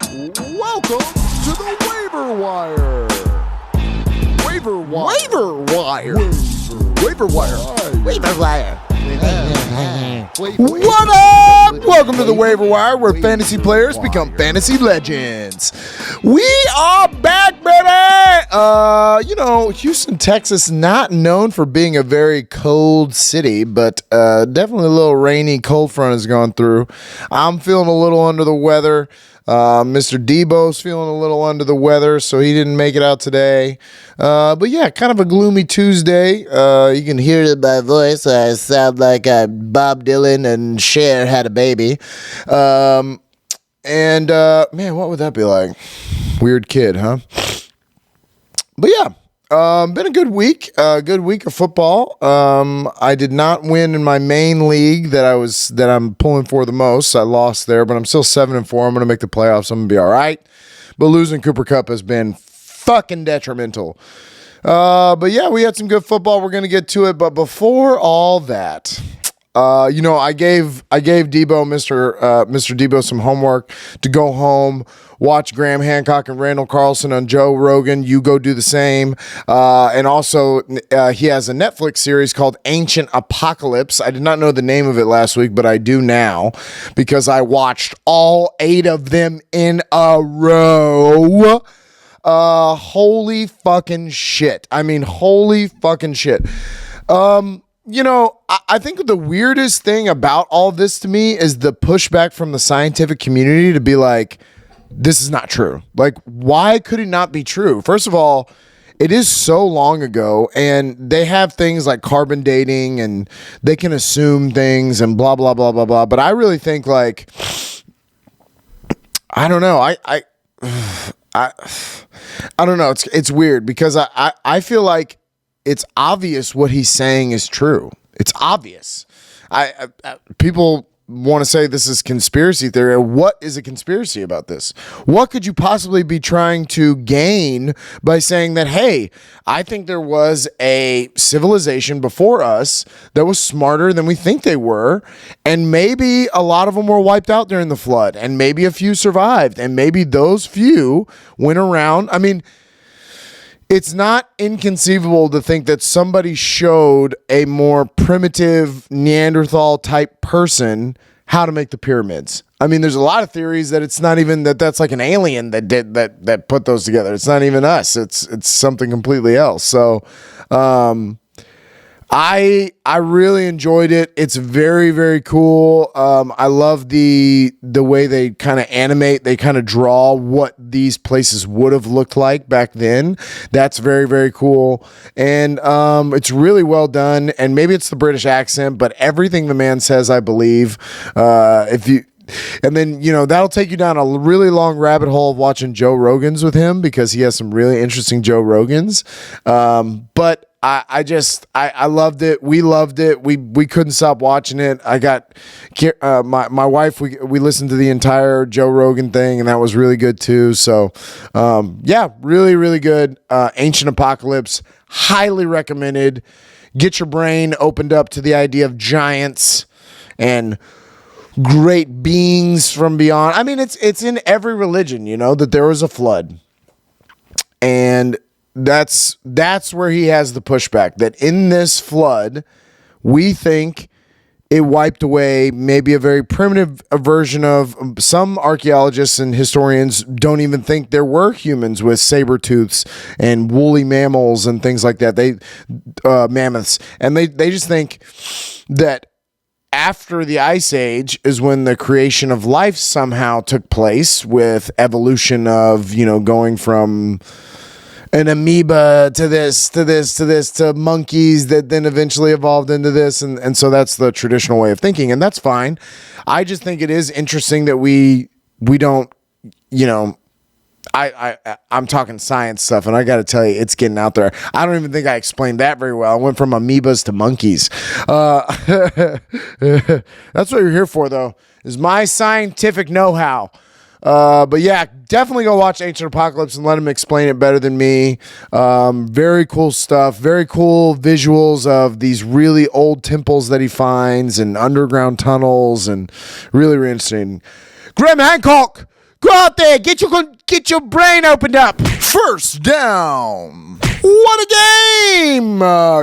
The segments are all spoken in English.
Welcome to the Waiver Wire. Waiver Wire. Waiver Wire. Waiver Wire. Waiver Wire. What up? Welcome to the Waiver Wire, where fantasy players become fantasy legends. We are back, baby! Houston, Texas, not known for being a very cold city, but definitely a little rainy, cold front has gone through. I'm feeling a little under the weather. Mr. Debo's feeling a little under the weather, so he didn't make it out today. But yeah, kind of a gloomy Tuesday. You can hear it in my voice. I sound like Bob Dylan and Cher had a baby. Man, what would that be like? Weird kid, huh? But yeah. Been a good week. Good week of football. I did not win in my main league that I'm pulling for the most. I lost there, but I'm still 7-4. I'm gonna make the playoffs. I'm gonna be all right. But losing Cooper Kupp has been fucking detrimental. But yeah, we had some good football. We're gonna get to it. But before all that, I gave Debo, Mr. Debo, some homework to go home, watch Graham Hancock and Randall Carlson on Joe Rogan. You go do the same. And also, he has a Netflix series called Ancient Apocalypse. I did not know the name of it last week, but I do now because I watched all 8 of them in a row. Holy fucking shit. I mean, holy fucking shit. I think the weirdest thing about all this to me is the pushback from the scientific community to be like, this is not true. Like, why could it not be true? First of all, it is so long ago, and they have things like carbon dating, and they can assume things and blah, blah, blah, blah, blah. But I really think, like, I don't know. I don't know. It's weird because I feel like it's obvious what he's saying is true. It's obvious. People want to say this is conspiracy theory. What is a conspiracy about this? What could you possibly be trying to gain by saying that, hey, I think there was a civilization before us that was smarter than we think they were, and maybe a lot of them were wiped out during the flood, and maybe a few survived, and maybe those few went around. I mean, it's not inconceivable to think that somebody showed a more primitive Neanderthal type person how to make the pyramids. I mean, there's a lot of theories that it's not even that's like an alien that did that put those together. It's not even us. It's something completely else. So, I really enjoyed it. It's very, very cool. I love the way they kind of animate, they kind of draw what these places would have looked like back then. That's very, very cool. And it's really well done. And maybe it's the British accent, but everything the man says, I believe. And then, that'll take you down a really long rabbit hole of watching Joe Rogan's with him because he has some really interesting Joe Rogan's. But I loved it. We loved it. We couldn't stop watching it. I got my wife. We listened to the entire Joe Rogan thing, and that was really good too. So, really, really good. Ancient Apocalypse, highly recommended. Get your brain opened up to the idea of giants and great beings from beyond. I mean, it's in every religion, that there was a flood, and that's where he has the pushback, that in this flood, we think it wiped away maybe a very primitive version of. Some archaeologists and historians don't even think there were humans with saber tooths and woolly mammals and things like that. Mammoths. And they just think that after the Ice Age is when the creation of life somehow took place with evolution of, going from an amoeba to monkeys that then eventually evolved into this. And so that's the traditional way of thinking. And that's fine. I just think it is interesting that we don't, I'm talking science stuff, and I got to tell you, it's getting out there. I don't even think I explained that very well. I went from amoebas to monkeys. That's what you're here for, though, is my scientific know-how. But yeah, definitely go watch Ancient Apocalypse and let him explain it better than me. Very cool stuff. Very cool visuals of these really old temples that he finds and underground tunnels, and really, really interesting. Graham Hancock, Go out there, get your brain opened up. First down. What a game!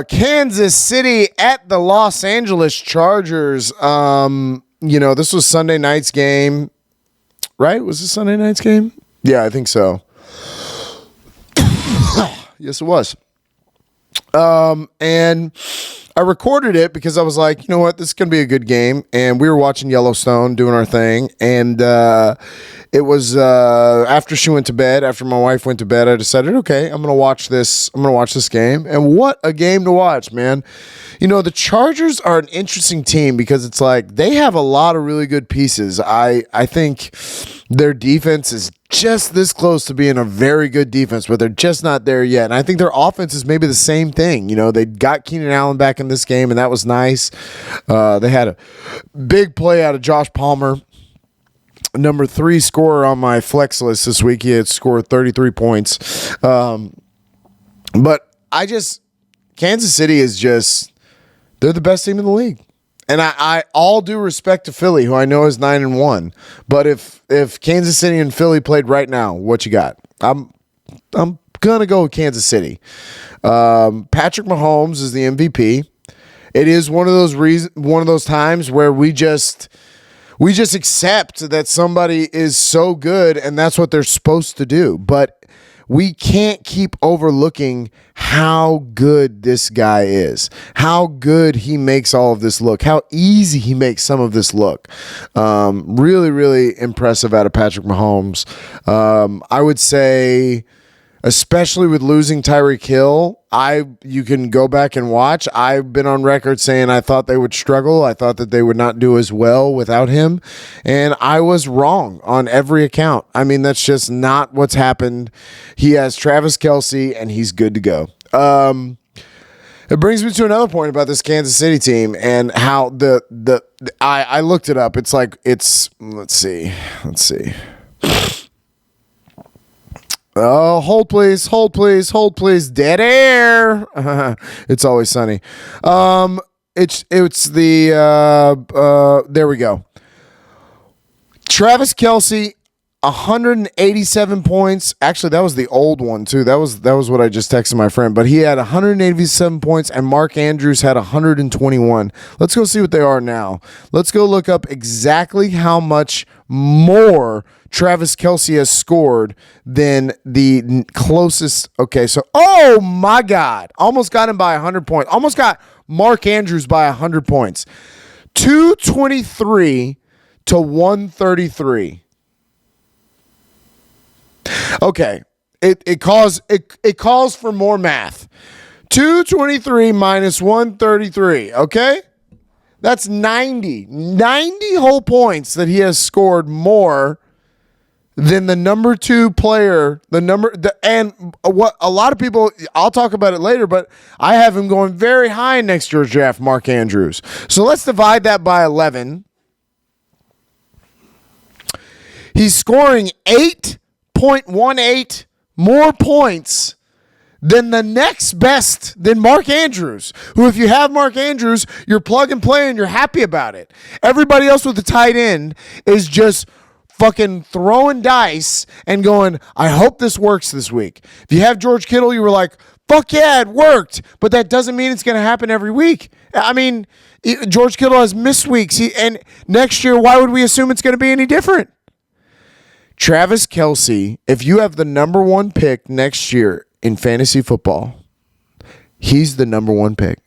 Kansas City at the Los Angeles Chargers. This was Sunday night's game, right? Was this Sunday night's game? Yeah, I think so. Yes, it was. And I recorded it because I was like, you know what, this is going to be a good game. And we were watching Yellowstone, doing our thing. And it was after she went to bed, after my wife went to bed, I decided, okay, I'm going to watch this. I'm going to watch this game. And what a game to watch, man. The Chargers are an interesting team because it's like they have a lot of really good pieces. I think their defense is just this close to being a very good defense, but they're just not there yet. And I think their offense is maybe the same thing. They got Keenan Allen back in this game, and that was nice. They had a big play out of Josh Palmer, number 3 scorer on my flex list this week. He had scored 33 points. But Kansas City is just, they're the best team in the league. And I all due respect to Philly, who I know is 9-1. But if Kansas City and Philly played right now, what you got? I'm gonna go with Kansas City. Patrick Mahomes is the MVP. It is one of those times where we just accept that somebody is so good and that's what they're supposed to do. But we can't keep overlooking how good this guy is, how good he makes all of this look, how easy he makes some of this look. Really, really impressive out of Patrick Mahomes. I would say, especially with losing Tyreek Hill, you can go back and watch. I've been on record saying I thought they would struggle. I thought that they would not do as well without him. And I was wrong on every account. I mean, that's just not what's happened. He has Travis Kelce, and he's good to go. It brings me to another point about this Kansas City team and how I looked it up. It's let's see. Oh, hold please. Dead air. It's always sunny. It's the there we go. Travis Kelce, 187 points. Actually, that was the old one too. That was what I just texted my friend. But he had 187 points, and Mark Andrews had 121. Let's go see what they are now. Let's go look up exactly how much more Travis Kelce has scored than the closest. Okay, so, oh my God. Almost got him by 100 points. Almost got Mark Andrews by 100 points. 223 to 133. Okay, it calls for more math. 223 minus 133, okay? That's 90 whole points that he has scored more than the number 2 player, and what a lot of people, I'll talk about it later, but I have him going very high next year's draft, Mark Andrews. So let's divide that by 11. He's scoring 8.18 more points than the next best, than Mark Andrews, who, if you have Mark Andrews, you're plug and play and you're happy about it. Everybody else with the tight end is just fucking throwing dice and going, I hope this works this week. If you have George Kittle, you were like, fuck yeah, it worked. But that doesn't mean it's going to happen every week. I mean, George Kittle has missed weeks. And next year, why would we assume it's going to be any different? Travis Kelce, if you have the number 1 pick next year in fantasy football, he's the number 1 pick.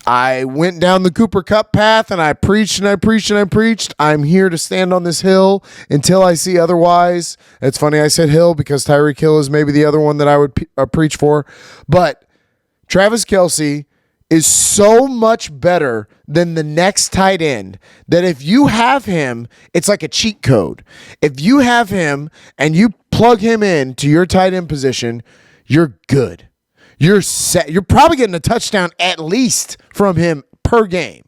I went down the Cooper Kupp path and I preached and I preached and I preached. I'm here to stand on this hill until I see otherwise. It's funny I said hill because Tyreek Hill is maybe the other one that I would preach for. But Travis Kelce is so much better than the next tight end that if you have him, it's like a cheat code. If you have him and you plug him in to your tight end position, you're good. You're set. You're probably getting a touchdown at least from him per game.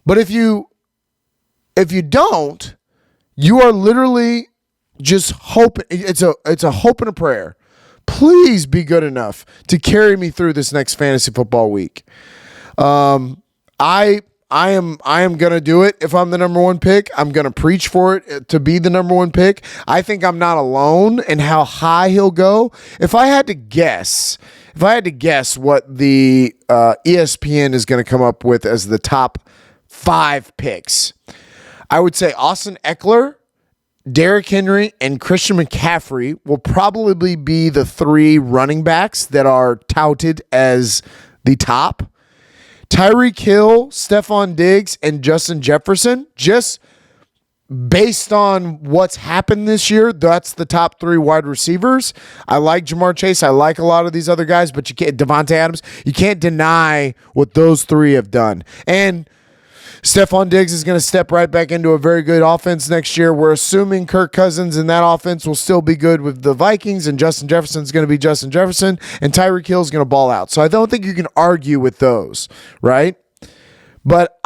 But if you don't, you are literally just hoping. It's a hope and a prayer. Please be good enough to carry me through this next fantasy football week. I am gonna do it. If I'm the number one pick, I'm gonna preach for it to be the number one pick. I think I'm not alone in how high he'll go. If I had to guess what the ESPN is going to come up with as the top 5 picks, I would say Austin Eckler, Derrick Henry, and Christian McCaffrey will probably be the 3 running backs that are touted as the top. Tyreek Hill, Stephon Diggs, and Justin Jefferson, just based on what's happened this year, that's the top 3 wide receivers. I like Jamar Chase. I like a lot of these other guys, but you can't, Devontae Adams, you can't deny what those 3 have done. And Stephon Diggs is going to step right back into a very good offense next year. We're assuming Kirk Cousins in that offense will still be good with the Vikings, and Justin Jefferson is going to be Justin Jefferson, and Tyreek Hill is going to ball out. So I don't think you can argue with those, right? But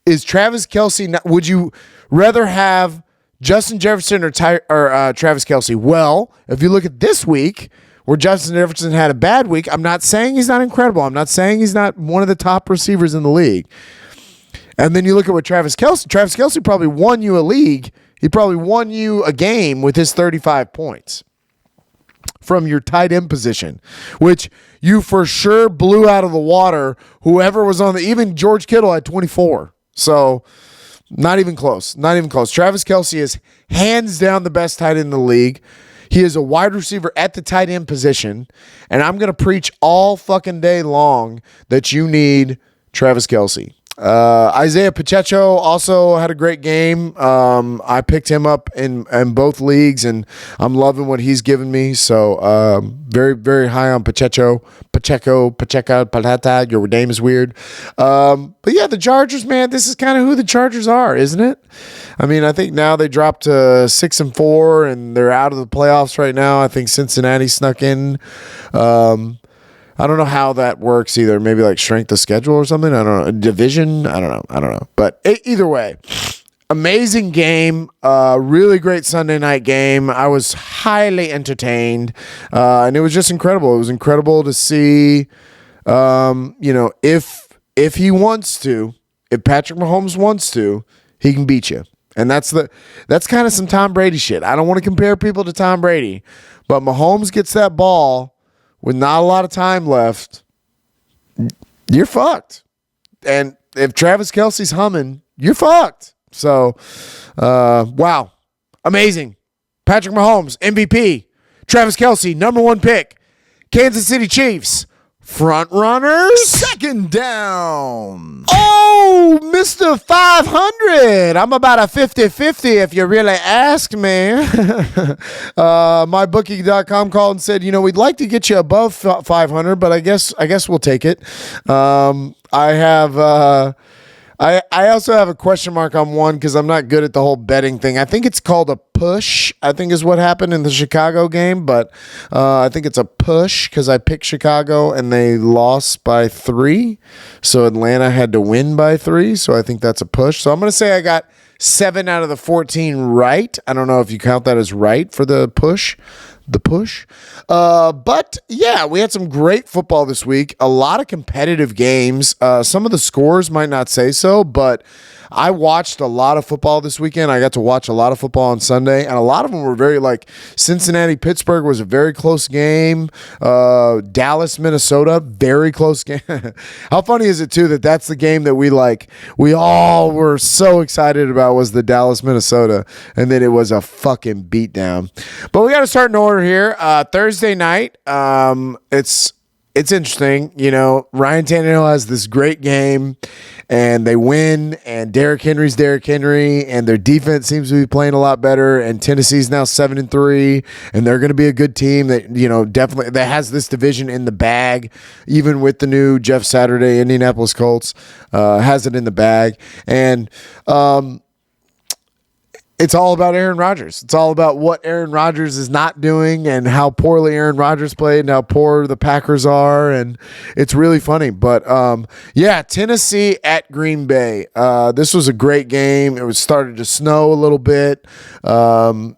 is Travis Kelce, would you rather have Justin Jefferson or Travis Kelce? Well, if you look at this week, where Justin Jefferson had a bad week, I'm not saying he's not incredible. I'm not saying he's not one of the top receivers in the league. And then you look at what Travis Kelce probably won you a league. He probably won you a game with his 35 points from your tight end position, which you for sure blew out of the water. Whoever was even George Kittle had 24. So not even close. Not even close. Travis Kelce is hands down the best tight end in the league. He is a wide receiver at the tight end position, and I'm going to preach all fucking day long that you need Travis Kelce. Isaiah Pacheco also had a great game. I picked him up in both leagues, and I'm loving what he's given me. So very, very high on Pacheco, Patata. Your name is weird. But yeah, the Chargers, man, this is kind of who the Chargers are, isn't it? I mean, I think now they dropped to 6-4, and they're out of the playoffs right now. I think Cincinnati snuck in. I don't know how that works either. Maybe like strength of schedule or something. I don't know. Division. I don't know. But either way, amazing game. Really great Sunday night game. I was highly entertained. And it was just incredible. It was incredible to see, if he wants to, if Patrick Mahomes wants to, he can beat you. And that's kind of some Tom Brady shit. I don't want to compare people to Tom Brady, but Mahomes gets that ball with not a lot of time left, you're fucked. And if Travis Kelce's humming, you're fucked. So, wow. Amazing. Patrick Mahomes, MVP. Travis Kelce, number 1 pick. Kansas City Chiefs, front runners. Second down. Oh, Mr. 500. I'm about a 50-50 if you really ask me. MyBookie.com called and said, we'd like to get you above 500, but I guess we'll take it. I also have a question mark on one because I'm not good at the whole betting thing. I think it's called a push, I think is what happened in the Chicago game, but I think it's a push because I picked Chicago and they lost by 3. So Atlanta had to win by 3. So I think that's a push. So I'm going to say I got 7 out of the 14 right. I don't know if you count that as right for the push. But yeah, we had some great football this week. A lot of competitive games. Some of the scores might not say so, but I watched a lot of football this weekend. I got to watch a lot of football on Sunday, and a lot of them were very Cincinnati-Pittsburgh was a very close game. Dallas-Minnesota, very close game. How funny is it too that that's the game that we all were so excited about was the Dallas-Minnesota, and then it was a fucking beatdown. But we got to start in order here. Thursday night, it's interesting. Ryan Tannehill has this great game and they win, and Derrick Henry's Derrick Henry, and their defense seems to be playing a lot better, and Tennessee's now 7-3, and they're going to be a good team that, definitely that has this division in the bag, even with the new Jeff Saturday Indianapolis Colts, has it in the bag. And, it's all about Aaron Rodgers. It's all about what Aaron Rodgers is not doing and how poorly Aaron Rodgers played and how poor the Packers are. And it's really funny. But, Tennessee at Green Bay. This was a great game. It was started to snow a little bit. Green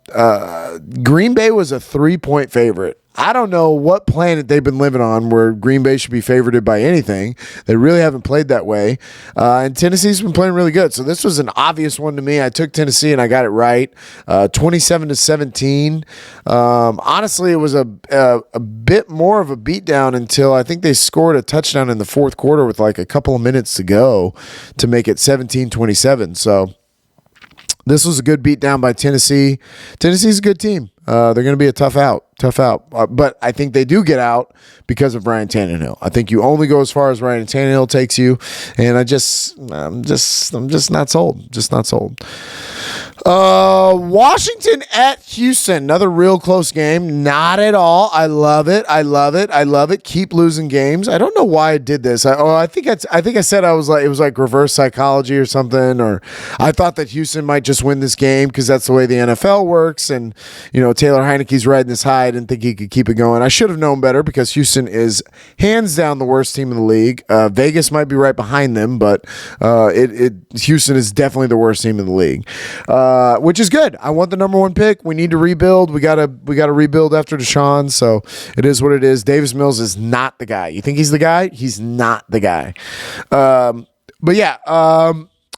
Bay was a 3-point favorite. I don't know what planet they've been living on where Green Bay should be favored by anything. They really haven't played that way. And Tennessee's been playing really good. So this was an obvious one to me. I took Tennessee and I got it right. 27-17. Honestly, it was a bit more of a beatdown until I think they scored a touchdown in the fourth quarter with like a couple of minutes to go to make it 17-27. So this was a good beatdown by Tennessee. Tennessee's a good team. They're going to be a tough out. But I think they do get out because of Ryan Tannehill. I think you only go as far as Ryan Tannehill takes you, and I'm just not sold. Just not sold. Washington at Houston, another real close game. Not at all. I love it. Keep losing games. I don't know why I did this. I think I said it was like reverse psychology or something, or I thought that Houston might just win this game because that's the way the NFL works, and Taylor Heineke's riding this high. I didn't think he could keep it going. I should have known better because Houston is hands down the worst team in the league. Vegas might be right behind them, but Houston is definitely the worst team in the league, which is good. I want the number one pick. We need to rebuild. We gotta rebuild after Deshaun, so it is what it is. Davis Mills is not the guy. You think he's the guy? He's not the guy. But yeah,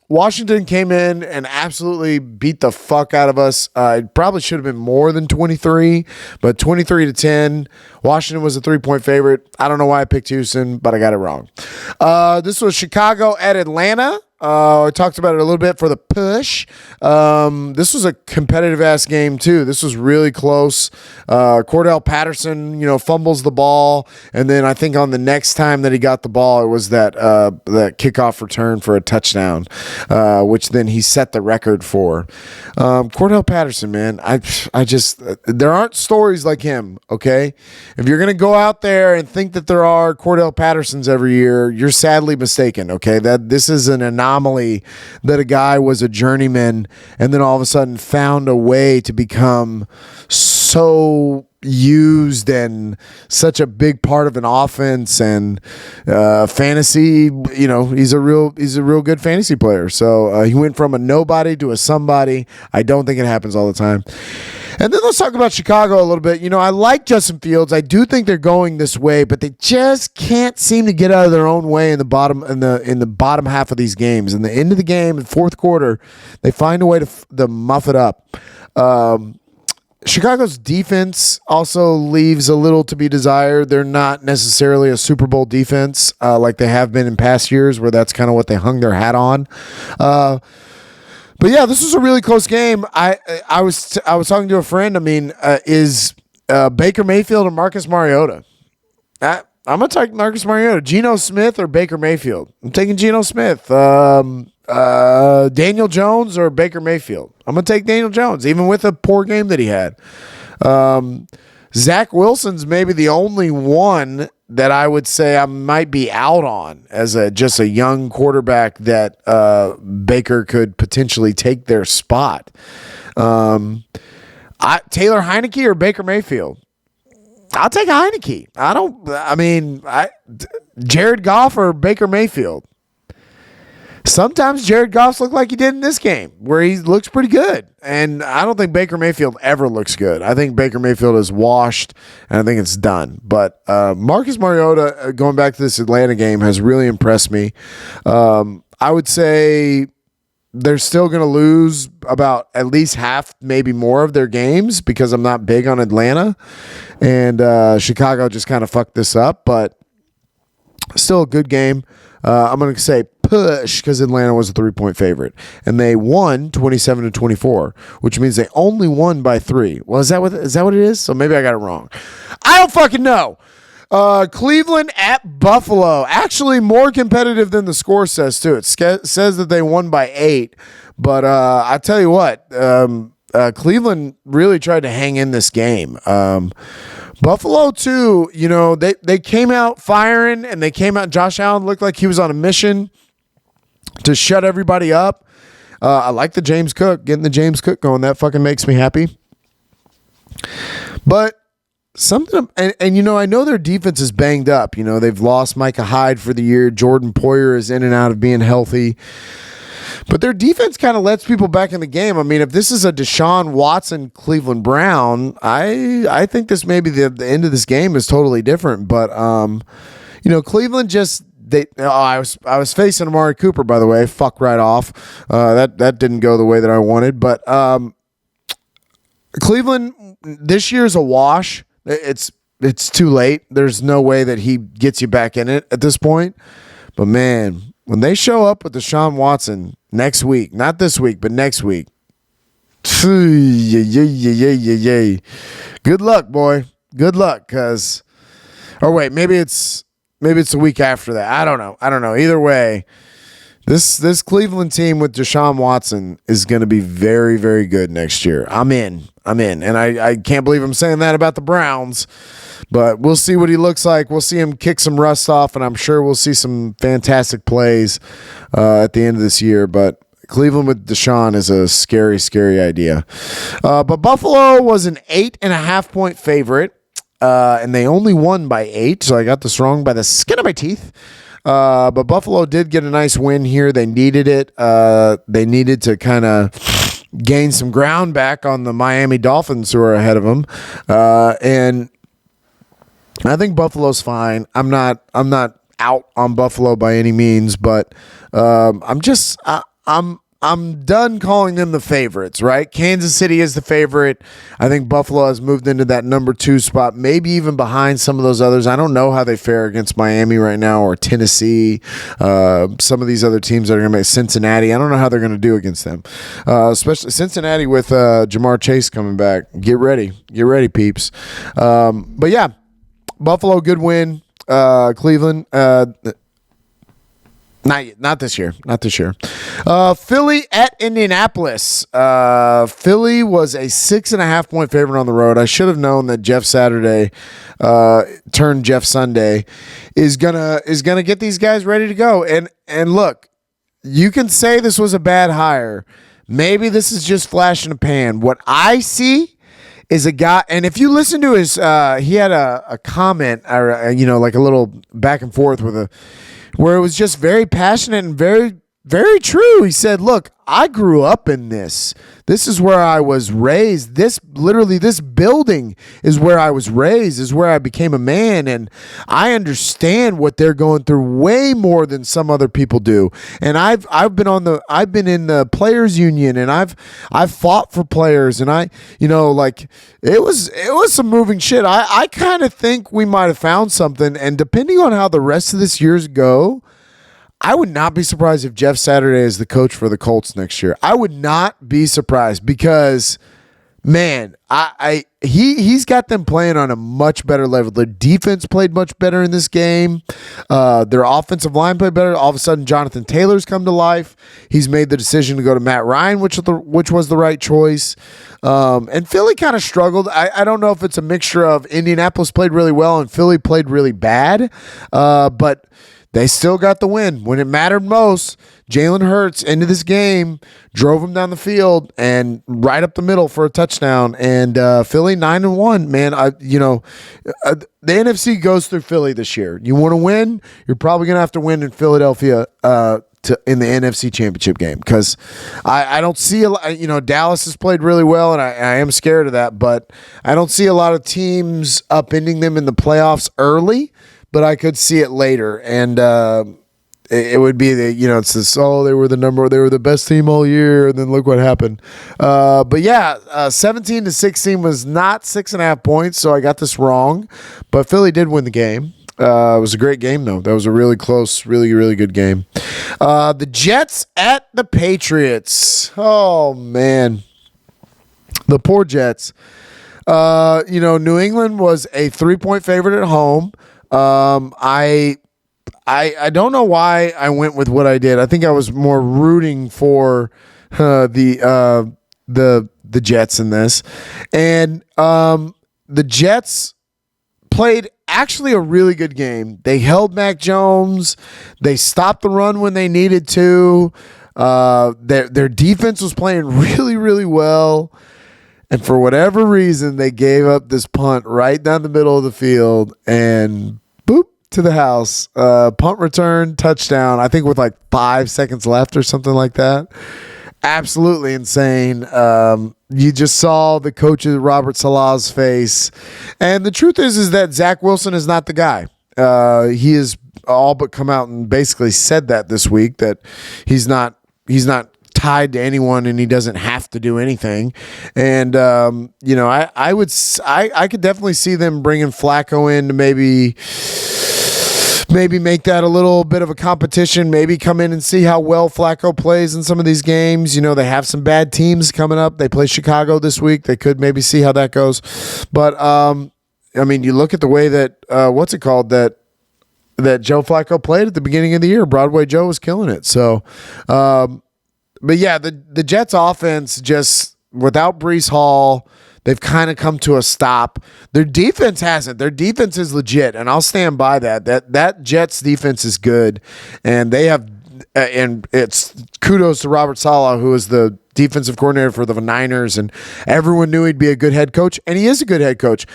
Washington came in and absolutely beat the fuck out of us. It probably should have been more than 23, but 23-10. Washington was a 3-point favorite. I don't know why I picked Houston, but I got it wrong. This was Chicago at Atlanta. I talked about it a little bit for the push. This was a competitive-ass game, too. This was really close. Cordell Patterson, fumbles the ball, and then I think on the next time that he got the ball, it was that kickoff return for a touchdown, which then he set the record for. Cordell Patterson, man, I just there aren't stories like him, okay? If you're going to go out there and think that there are Cordell Pattersons every year, you're sadly mistaken, okay? This is an anomaly that a guy was a journeyman and then all of a sudden found a way to become so used and such a big part of an offense and fantasy. He's a real good fantasy player. So he went from a nobody to a somebody. I don't think it happens all the time. And then let's talk about Chicago a little bit. I like Justin Fields. I do think they're going this way, but they just can't seem to get out of their own way in the bottom half of these games. In the end of the game, in the fourth quarter, they find a way to muff it up. Chicago's defense also leaves a little to be desired. They're not necessarily a Super Bowl defense like they have been in past years, where that's kind of what they hung their hat on. But yeah, this was a really close game. I was talking to a friend. Is Baker Mayfield or Marcus Mariota? I'm gonna take Marcus Mariota. Geno Smith or Baker Mayfield? I'm taking Geno Smith. Daniel Jones or Baker Mayfield? I'm gonna take Daniel Jones, even with a poor game that he had. Zach Wilson's maybe the only one that I would say I might be out on as just a young quarterback that Baker could potentially take their spot. Taylor Heineke or Baker Mayfield? I'll take Heineke. Jared Goff or Baker Mayfield? Sometimes Jared Goff's look like he did in this game, where he looks pretty good. And I don't think Baker Mayfield ever looks good. I think Baker Mayfield is washed, and I think it's done. But Marcus Mariota, going back to this Atlanta game, has really impressed me. I would say they're still going to lose about at least half, maybe more of their games, because I'm not big on Atlanta. And Chicago just kind of fucked this up, but still a good game. I'm going to say push because Atlanta was a 3-point favorite, and they won 27-24, which means they only won by 3. Well, is that what it is? So maybe I got it wrong. I don't fucking know. Cleveland at Buffalo, actually more competitive than the score says too. It says that they won by 8, but I tell you what, Cleveland really tried to hang in this game. Buffalo too, they came out firing, and they came out. Josh Allen looked like he was on a mission to shut everybody up. I like getting the James Cook going. That fucking makes me happy. But something, and I know their defense is banged up. They've lost Micah Hyde for the year. Jordan Poyer is in and out of being healthy. But their defense kind of lets people back in the game. I mean, if this is a Deshaun Watson Cleveland Brown, I think this maybe the end of this game is totally different. But Cleveland just I was facing Amari Cooper, by the way. Fuck right off. That didn't go the way that I wanted. But Cleveland this year's a wash. It's too late. There's no way that he gets you back in it at this point. But man, when they show up with Deshaun Watson next week, not this week, but next week, good luck, boy. Good luck, maybe it's the week after that. I don't know. Either way, this Cleveland team with Deshaun Watson is going to be very, very good next year. I'm in. And I can't believe I'm saying that about the Browns. But we'll see what he looks like. We'll see him kick some rust off, and I'm sure we'll see some fantastic plays at the end of this year. But Cleveland with Deshaun is a scary, scary idea. But Buffalo was an 8.5-point favorite, and they only won by 8, so I got this wrong by the skin of my teeth. But Buffalo did get a nice win here. They needed it. They needed to kind of gain some ground back on the Miami Dolphins, who are ahead of them. And I think Buffalo's fine. I'm not out on Buffalo by any means, but I'm done calling them the favorites, right? Kansas City is the favorite. I think Buffalo has moved into that number 2 spot, maybe even behind some of those others. I don't know how they fare against Miami right now or Tennessee. Some of these other teams that are going to make Cincinnati. I don't know how they're going to do against them, especially Cincinnati with Jamar Chase coming back. Get ready, peeps. But yeah, Buffalo, good win. Cleveland, not this year. Philly at Indianapolis. Philly was a 6.5-point favorite on the road. I should have known that Jeff Saturday turned Jeff Sunday is gonna get these guys ready to go. And look, you can say this was a bad hire. Maybe this is just flash in the pan. What I see is a guy, and if you listen to his, he had a comment, or like a little back and forth where it was just very passionate and very, very true. He said, look, I grew up in this. This is where I was raised. This building is where I was raised, is where I became a man. And I understand what they're going through way more than some other people do. And I've been in the players union, and I've fought for players, and it was some moving shit. I kind of think we might have found something. And depending on how the rest of this year's go, I would not be surprised if Jeff Saturday is the coach for the Colts next year. I would not be surprised because, man, he's got them playing on a much better level. Their defense played much better in this game. Their offensive line played better. All of a sudden, Jonathan Taylor's come to life. He's made the decision to go to Matt Ryan, which was the right choice. And Philly kind of struggled. I don't know if it's a mixture of Indianapolis played really well and Philly played really bad, but they still got the win. When it mattered most, Jalen Hurts into this game drove him down the field and right up the middle for a touchdown. And Philly 9-1, man. The NFC goes through Philly this year. You want to win, you're probably going to have to win in Philadelphia in the NFC Championship game, because I don't see a lot. Dallas has played really well, and I am scared of that, but I don't see a lot of teams upending them in the playoffs early. But I could see it later, and it would be it's this, they were the best team all year, and then look what happened. But yeah, 17-16 was not 6.5 points, so I got this wrong. But Philly did win the game. It was a great game, though. That was a really close, really, really good game. The Jets at the Patriots. Oh, man. The poor Jets. New England was a 3-point favorite at home. I don't know why I went with what I did. I think I was more rooting for the Jets in this, and the Jets played actually a really good game. They held Mac Jones. They stopped the run when they needed to. Their defense was playing really, really well. And for whatever reason, they gave up this punt right down the middle of the field, and boop, to the house. Punt return, touchdown, I think with like 5 seconds left or something like that. Absolutely insane. You just saw the coach of Robert Salah's face. And the truth is that Zach Wilson is not the guy. He has all but come out and basically said that this week, that he's not tied to anyone and he doesn't have to do anything. And I could definitely see them bringing Flacco in to maybe make that a little bit of a competition, maybe come in and see how well Flacco plays in some of these games. They have some bad teams coming up. They play Chicago this week. They could maybe see how that goes. But you look at the way that that Joe Flacco played at the beginning of the year. Broadway Joe was killing it. So but yeah, the Jets offense, just without Breece Hall, they've kind of come to a stop. Their defense hasn't. Their defense is legit, and I'll stand by that. That Jets defense is good, and they have, and it's kudos to Robert Saleh, who is the defensive coordinator for the Niners, and everyone knew he'd be a good head coach, and he is a good head coach.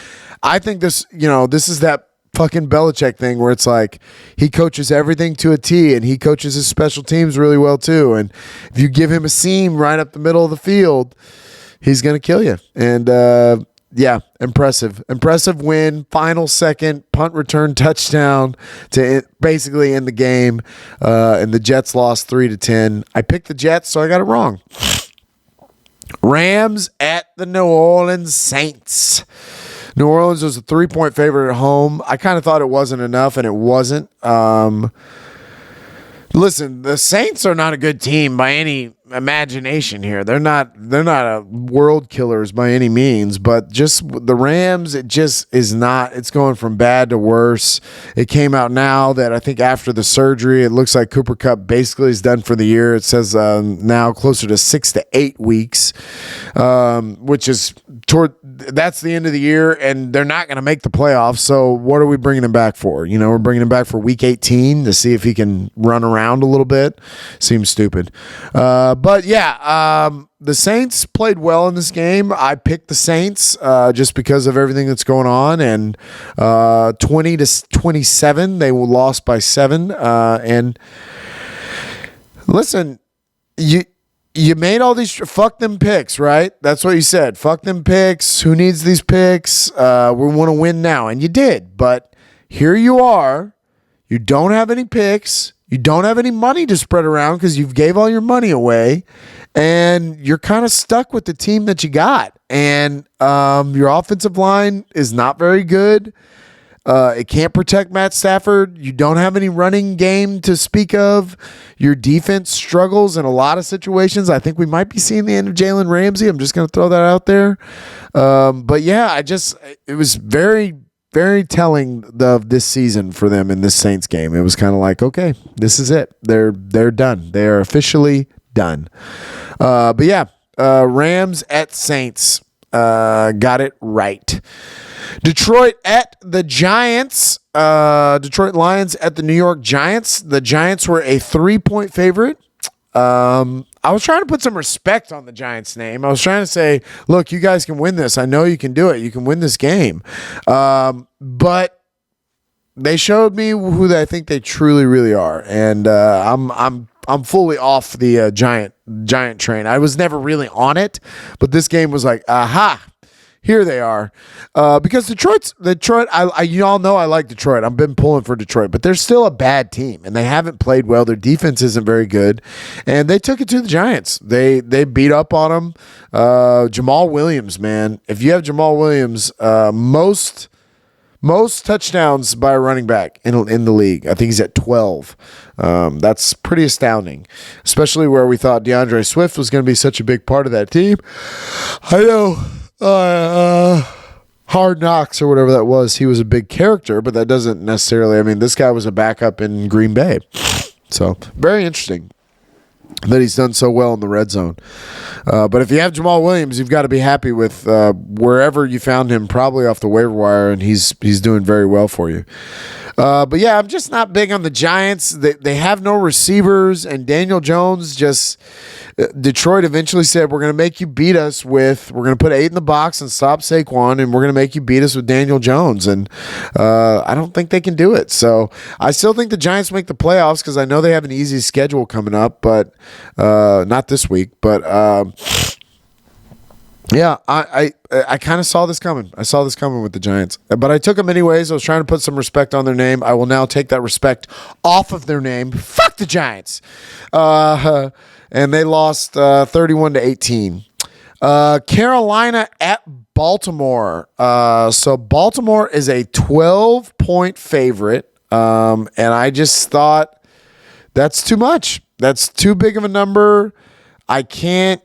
I think this is that fucking Belichick thing where it's like he coaches everything to a T, and he coaches his special teams really well too. And if you give him a seam right up the middle of the field, he's going to kill you. And impressive win. Final second punt return touchdown to basically end the game. And the Jets lost 3-10. I picked the Jets, so I got it wrong. Rams at the New Orleans Saints. New Orleans was a 3-point favorite at home. I kind of thought it wasn't enough, and it wasn't. Listen, the Saints are not a good team by any imagination here. They're not a world killers by any means, but just the Rams, it just is not. It's going from bad to worse. It came out now that I think after the surgery, it looks like Cooper Kupp basically is done for the year. It says now closer to 6 to 8 weeks, which is that's the end of the year, and they're not going to make the playoffs. So what are we bringing him back for? We're bringing him back for Week 18 to see if he can run around a little bit. Seems stupid. But yeah, the Saints played well in this game. I picked the Saints just because of everything that's going on, and 20-27, they were lost by 7. And listen, you made all these fuck them picks, right? That's what you said. Fuck them picks. Who needs these picks? We want to win now, and you did. But here you are. You don't have any picks. You don't have any money to spread around because you've gave all your money away, and you're kind of stuck with the team that you got. And your offensive line is not very good. It can't protect Matt Stafford. You don't have any running game to speak of. Your defense struggles in a lot of situations. I think we might be seeing the end of Jalen Ramsey. I'm just going to throw that out there. But yeah, it was very, very telling of this season for them in this Saints game. It was kind of like, okay, this is it. They're done. They are officially done. But yeah, Rams at Saints. Got it right. Detroit at the Giants. Detroit Lions at the New York Giants. The Giants were a 3-point favorite. I was trying to put some respect on the Giants' name. I was trying to say, look, you guys can win this. I know you can do it. You can win this game. But they showed me who I think they truly, really are. And I'm fully off the giant train. I was never really on it, but this game was like, aha. Here they are, because Detroit. You all know I like Detroit. I've been pulling for Detroit, but they're still a bad team, and they haven't played well. Their defense isn't very good, and they took it to the Giants. They beat up on them. Jamal Williams, man, if you have Jamal Williams, most touchdowns by a running back in the league. I think he's at 12. That's pretty astounding, especially where we thought DeAndre Swift was going to be such a big part of that team. I know. Hard Knocks or whatever that was, he was a big character, but that doesn't necessarily, this guy was a backup in Green Bay. So, very interesting. that he's done so well in the red zone. But if you have Jamal Williams, you've got to be happy with wherever you found him, probably off the waiver wire, and he's doing very well for you. But yeah, I'm just not big on the Giants. They have no receivers, and Daniel Jones just Detroit eventually said, we're going to make you beat us we're going to put 8 in the box and stop Saquon, and we're going to make you beat us with Daniel Jones. And I don't think they can do it. So I still think the Giants make the playoffs because I know they have an easy schedule coming up, but not this week. But yeah, I kind of saw this coming. I saw this coming with the Giants, but I took them anyways. I was trying to put some respect on their name. I will now take that respect off of their name. Fuck the Giants. And they lost 31-18. Carolina at Baltimore. So Baltimore is a 12-point favorite, and I just thought that's too much. That's too big of a number. I can't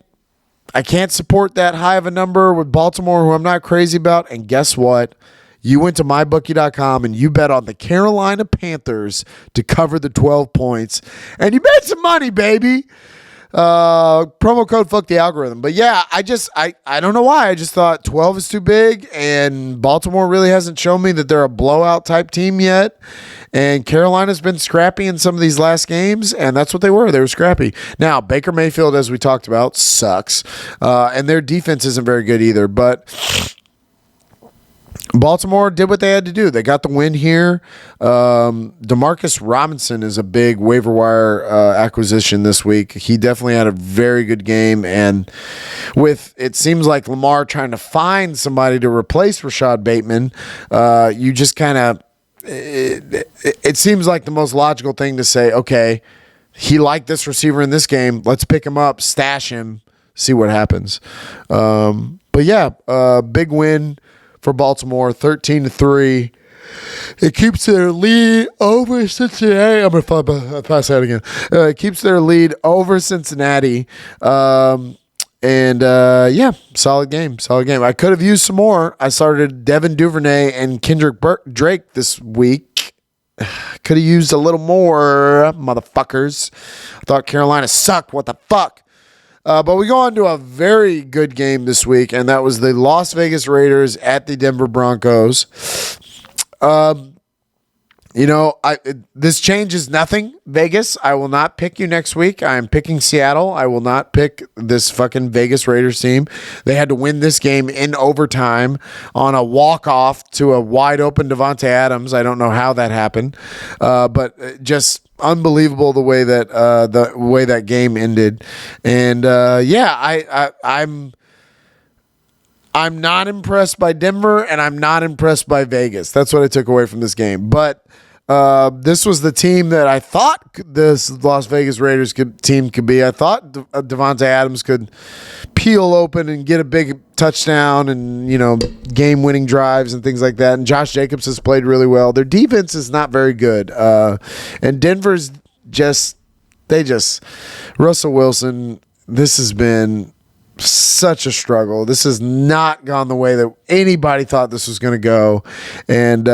support that high of a number with Baltimore, who I'm not crazy about. And guess what? You went to mybookie.com and you bet on the Carolina Panthers to cover the 12 points. And you made some money, baby. Promo code fuck the algorithm. But yeah, I don't know why. I just thought 12 is too big, and Baltimore really hasn't shown me that they're a blowout type team yet. And Carolina's been scrappy in some of these last games, and that's what they were. They were scrappy. Now, Baker Mayfield, as we talked about, sucks. And their defense isn't very good either. But Baltimore did what they had to do. They got the win here. Demarcus Robinson is a big waiver wire acquisition this week. He definitely had a very good game. And with it seems like Lamar trying to find somebody to replace Rashad Bateman, you just kind of it seems like the most logical thing to say, okay, he liked this receiver in this game. Let's pick him up, stash him, see what happens. But yeah, big win for Baltimore, 13-3. It keeps their lead over Cincinnati. I'm going to pass that again. It keeps their lead over Cincinnati. Yeah, solid game. I could have used some more. I started Devin Duvernay and Kendrick Drake this week. Could have used a little more, motherfuckers. I thought Carolina sucked. What the fuck? But we go on to a very good game this week, and that was the Las Vegas Raiders at the Denver Broncos. This changes nothing, Vegas. I will not pick you next week. I am picking Seattle. I will not pick this fucking Vegas Raiders team. They had to win this game in overtime on a walk-off to a wide-open Devontae Adams. I don't know how that happened, but just unbelievable the way that game ended. And I'm not impressed by Denver, and I'm not impressed by Vegas. That's what I took away from this game. But this was the team that I thought this Las Vegas Raiders team could be. I thought Devontae Adams could peel open and get a big touchdown and, game-winning drives and things like that. And Josh Jacobs has played really well. Their defense is not very good. And Denver's Russell Wilson, this has been such a struggle. This has not gone the way that anybody thought this was going to go. And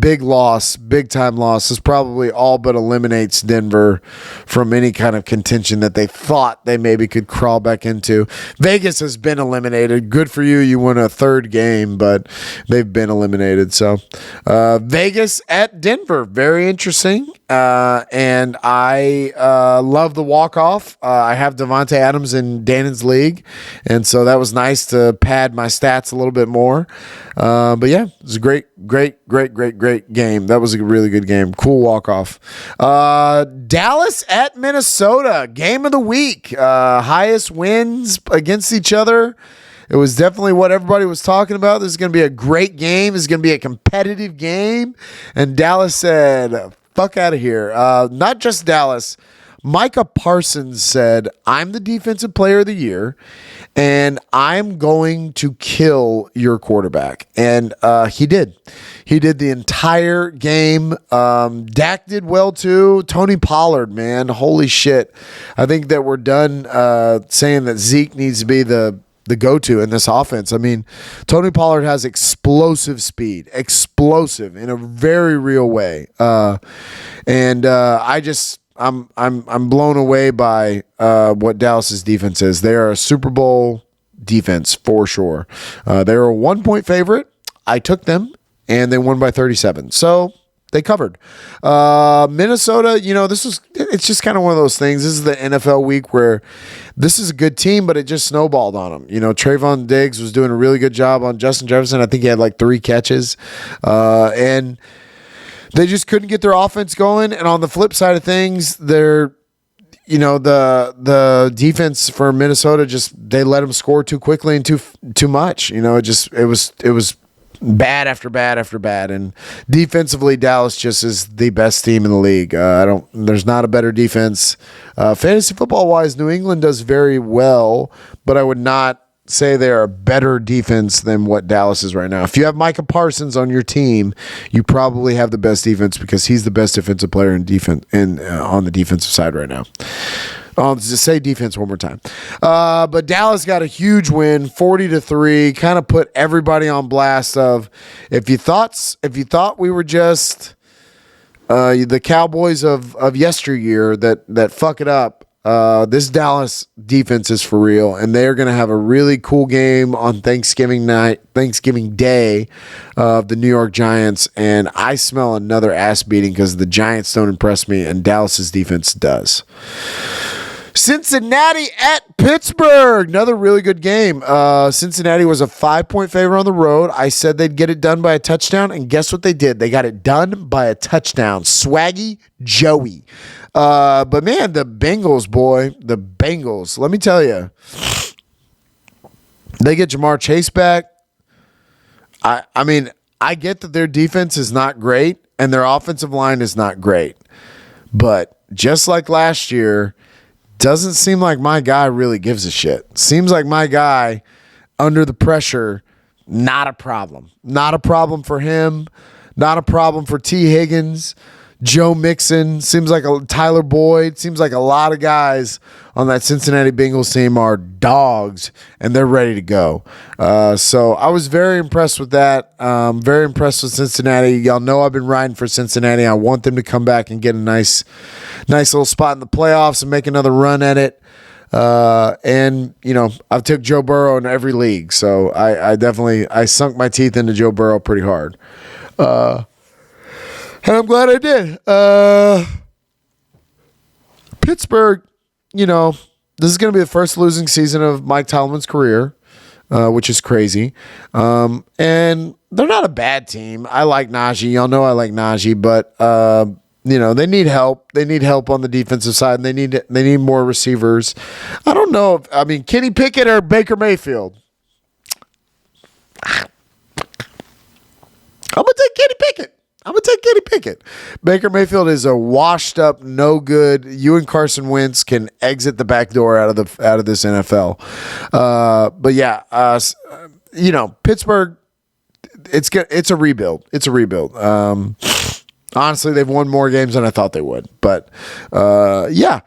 big time loss. This probably all but eliminates Denver from any kind of contention that they thought they maybe could crawl back into. Vegas has been eliminated. Good for you. You won a third game, but they've been eliminated. So Vegas at Denver. Very interesting. And I love the walk-off. I have Devontae Adams in Dannon's league, and so that was nice to pad my stats a little bit more. But yeah, it was a great game. That was a really good game. Cool walk-off. Dallas at Minnesota, game of the week. Highest wins against each other. It was definitely what everybody was talking about. This is going to be a great game. This is going to be a competitive game. And Dallas said, fuck out of here. Not just Dallas. Micah Parsons said, I'm the defensive player of the year, and I'm going to kill your quarterback. And he did. He did the entire game. Dak did well, too. Tony Pollard, man. Holy shit. I think that we're done saying that Zeke needs to be the go-to in this offense. I mean, Tony Pollard has explosive speed, explosive in a very real way. I'm blown away by what Dallas's defense is. They are a Super Bowl defense for sure. They're a 1-point favorite. I took them, and they won by 37. So they covered. Minnesota, it's just kind of one of those things. This is the NFL week where this is a good team, but it just snowballed on them. Trayvon Diggs was doing a really good job on Justin Jefferson. I think he had like 3 catches. And they just couldn't get their offense going. And on the flip side of things, the defense for Minnesota they let them score too quickly and too much. It was bad after bad after bad. And defensively, Dallas just is the best team in the league. There's not a better defense. Fantasy football wise, New England does very well, but I would not say they're a better defense than what Dallas is right now. If you have Micah Parsons on your team, you probably have the best defense because he's the best defensive player on the defensive side right now. I'll just say defense one more time. But Dallas got a huge win, 40-3, kind of put everybody on blast of if you thought we were just the Cowboys of yesteryear that fuck it up, this Dallas defense is for real, and they're going to have a really cool game on Thanksgiving Day of the New York Giants, and I smell another ass beating because the Giants don't impress me, and Dallas's defense does. Cincinnati at Pittsburgh. Another really good game. Cincinnati was a 5-point favorite on the road. I said they'd get it done by a touchdown, and guess what they did? They got it done by a touchdown. Swaggy Joey. But man, the Bengals, let me tell you, they get Jamar Chase back. I mean, I get that their defense is not great and their offensive line is not great. But just like last year, doesn't seem like my guy really gives a shit. Seems like my guy, under the pressure, not a problem. Not a problem for him. Not a problem for T. Higgins. Joe Mixon, seems like Tyler Boyd, seems like a lot of guys on that Cincinnati Bengals team are dogs, and they're ready to go. So I was very impressed with that. Very impressed with Cincinnati. Y'all know I've been riding for Cincinnati. I want them to come back and get a nice little spot in the playoffs and make another run at it. And I've took Joe Burrow in every league, so I sunk my teeth into Joe Burrow pretty hard. And I'm glad I did. Pittsburgh, this is going to be the first losing season of Mike Tomlin's career, which is crazy. And they're not a bad team. I like Najee. Y'all know I like Najee, but they need help. They need help on the defensive side, and they need more receivers. I don't know. Kenny Pickett or Baker Mayfield? I'm going to take Kenny Pickett. Baker Mayfield is a washed up, no good. You and Carson Wentz can exit the back door out of this NFL. But yeah, Pittsburgh, it's a rebuild. Honestly, they've won more games than I thought they would. But yeah.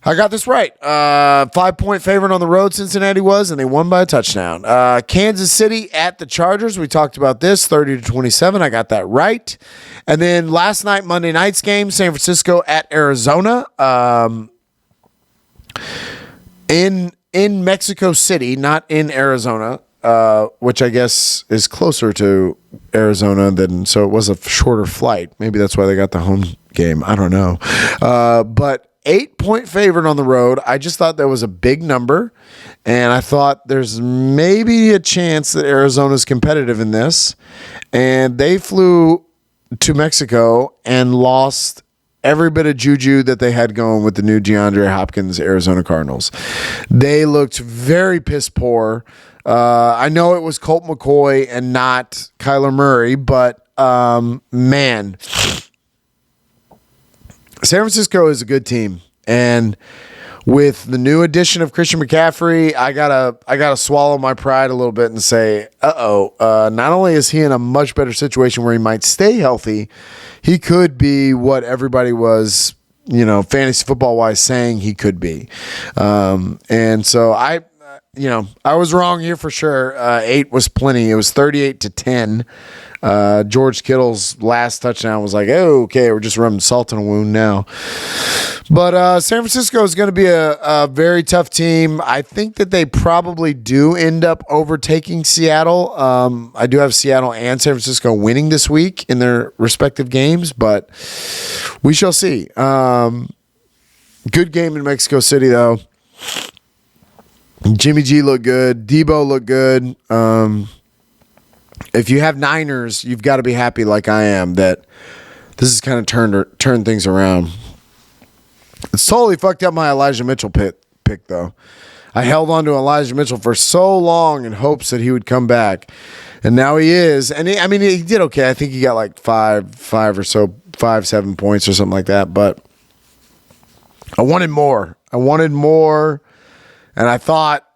I got this right. 5-point favorite on the road, Cincinnati was, and they won by a touchdown. Kansas City at the Chargers. We talked about this, 30-27. I got that right. And then last night, Monday night's game, San Francisco at Arizona. In Mexico City, not in Arizona, which I guess is closer to Arizona so it was a shorter flight. Maybe that's why they got the home game. I don't know. But 8-point favorite on the road. I just thought that was a big number, and I thought there's maybe a chance that Arizona's competitive in this. And they flew to Mexico and lost every bit of juju that they had going with the new DeAndre Hopkins Arizona Cardinals. They looked very piss poor. I know it was Colt McCoy and not Kyler Murray, but man, San Francisco is a good team, and with the new addition of Christian McCaffrey, I gotta swallow my pride a little bit and say, not only is he in a much better situation where he might stay healthy, he could be what everybody was, fantasy football wise saying he could be. And so I was wrong here for sure. 8 was plenty. It was 38-10. George Kittle's last touchdown was like, oh, okay, we're just rubbing salt in a wound now. But San Francisco is going to be a very tough team. I think that they probably do end up overtaking Seattle. I do have Seattle and San Francisco winning this week in their respective games, but we shall see. Good game in Mexico City, though. Jimmy G looked good. Debo looked good. If you have Niners, you've got to be happy like I am that this has kind of turned things around. It's totally fucked up my Elijah Mitchell pick, though. I held on to Elijah Mitchell for so long in hopes that he would come back. And now he is. And he did okay. I think he got like 7 points or something like that. But I wanted more. And I thought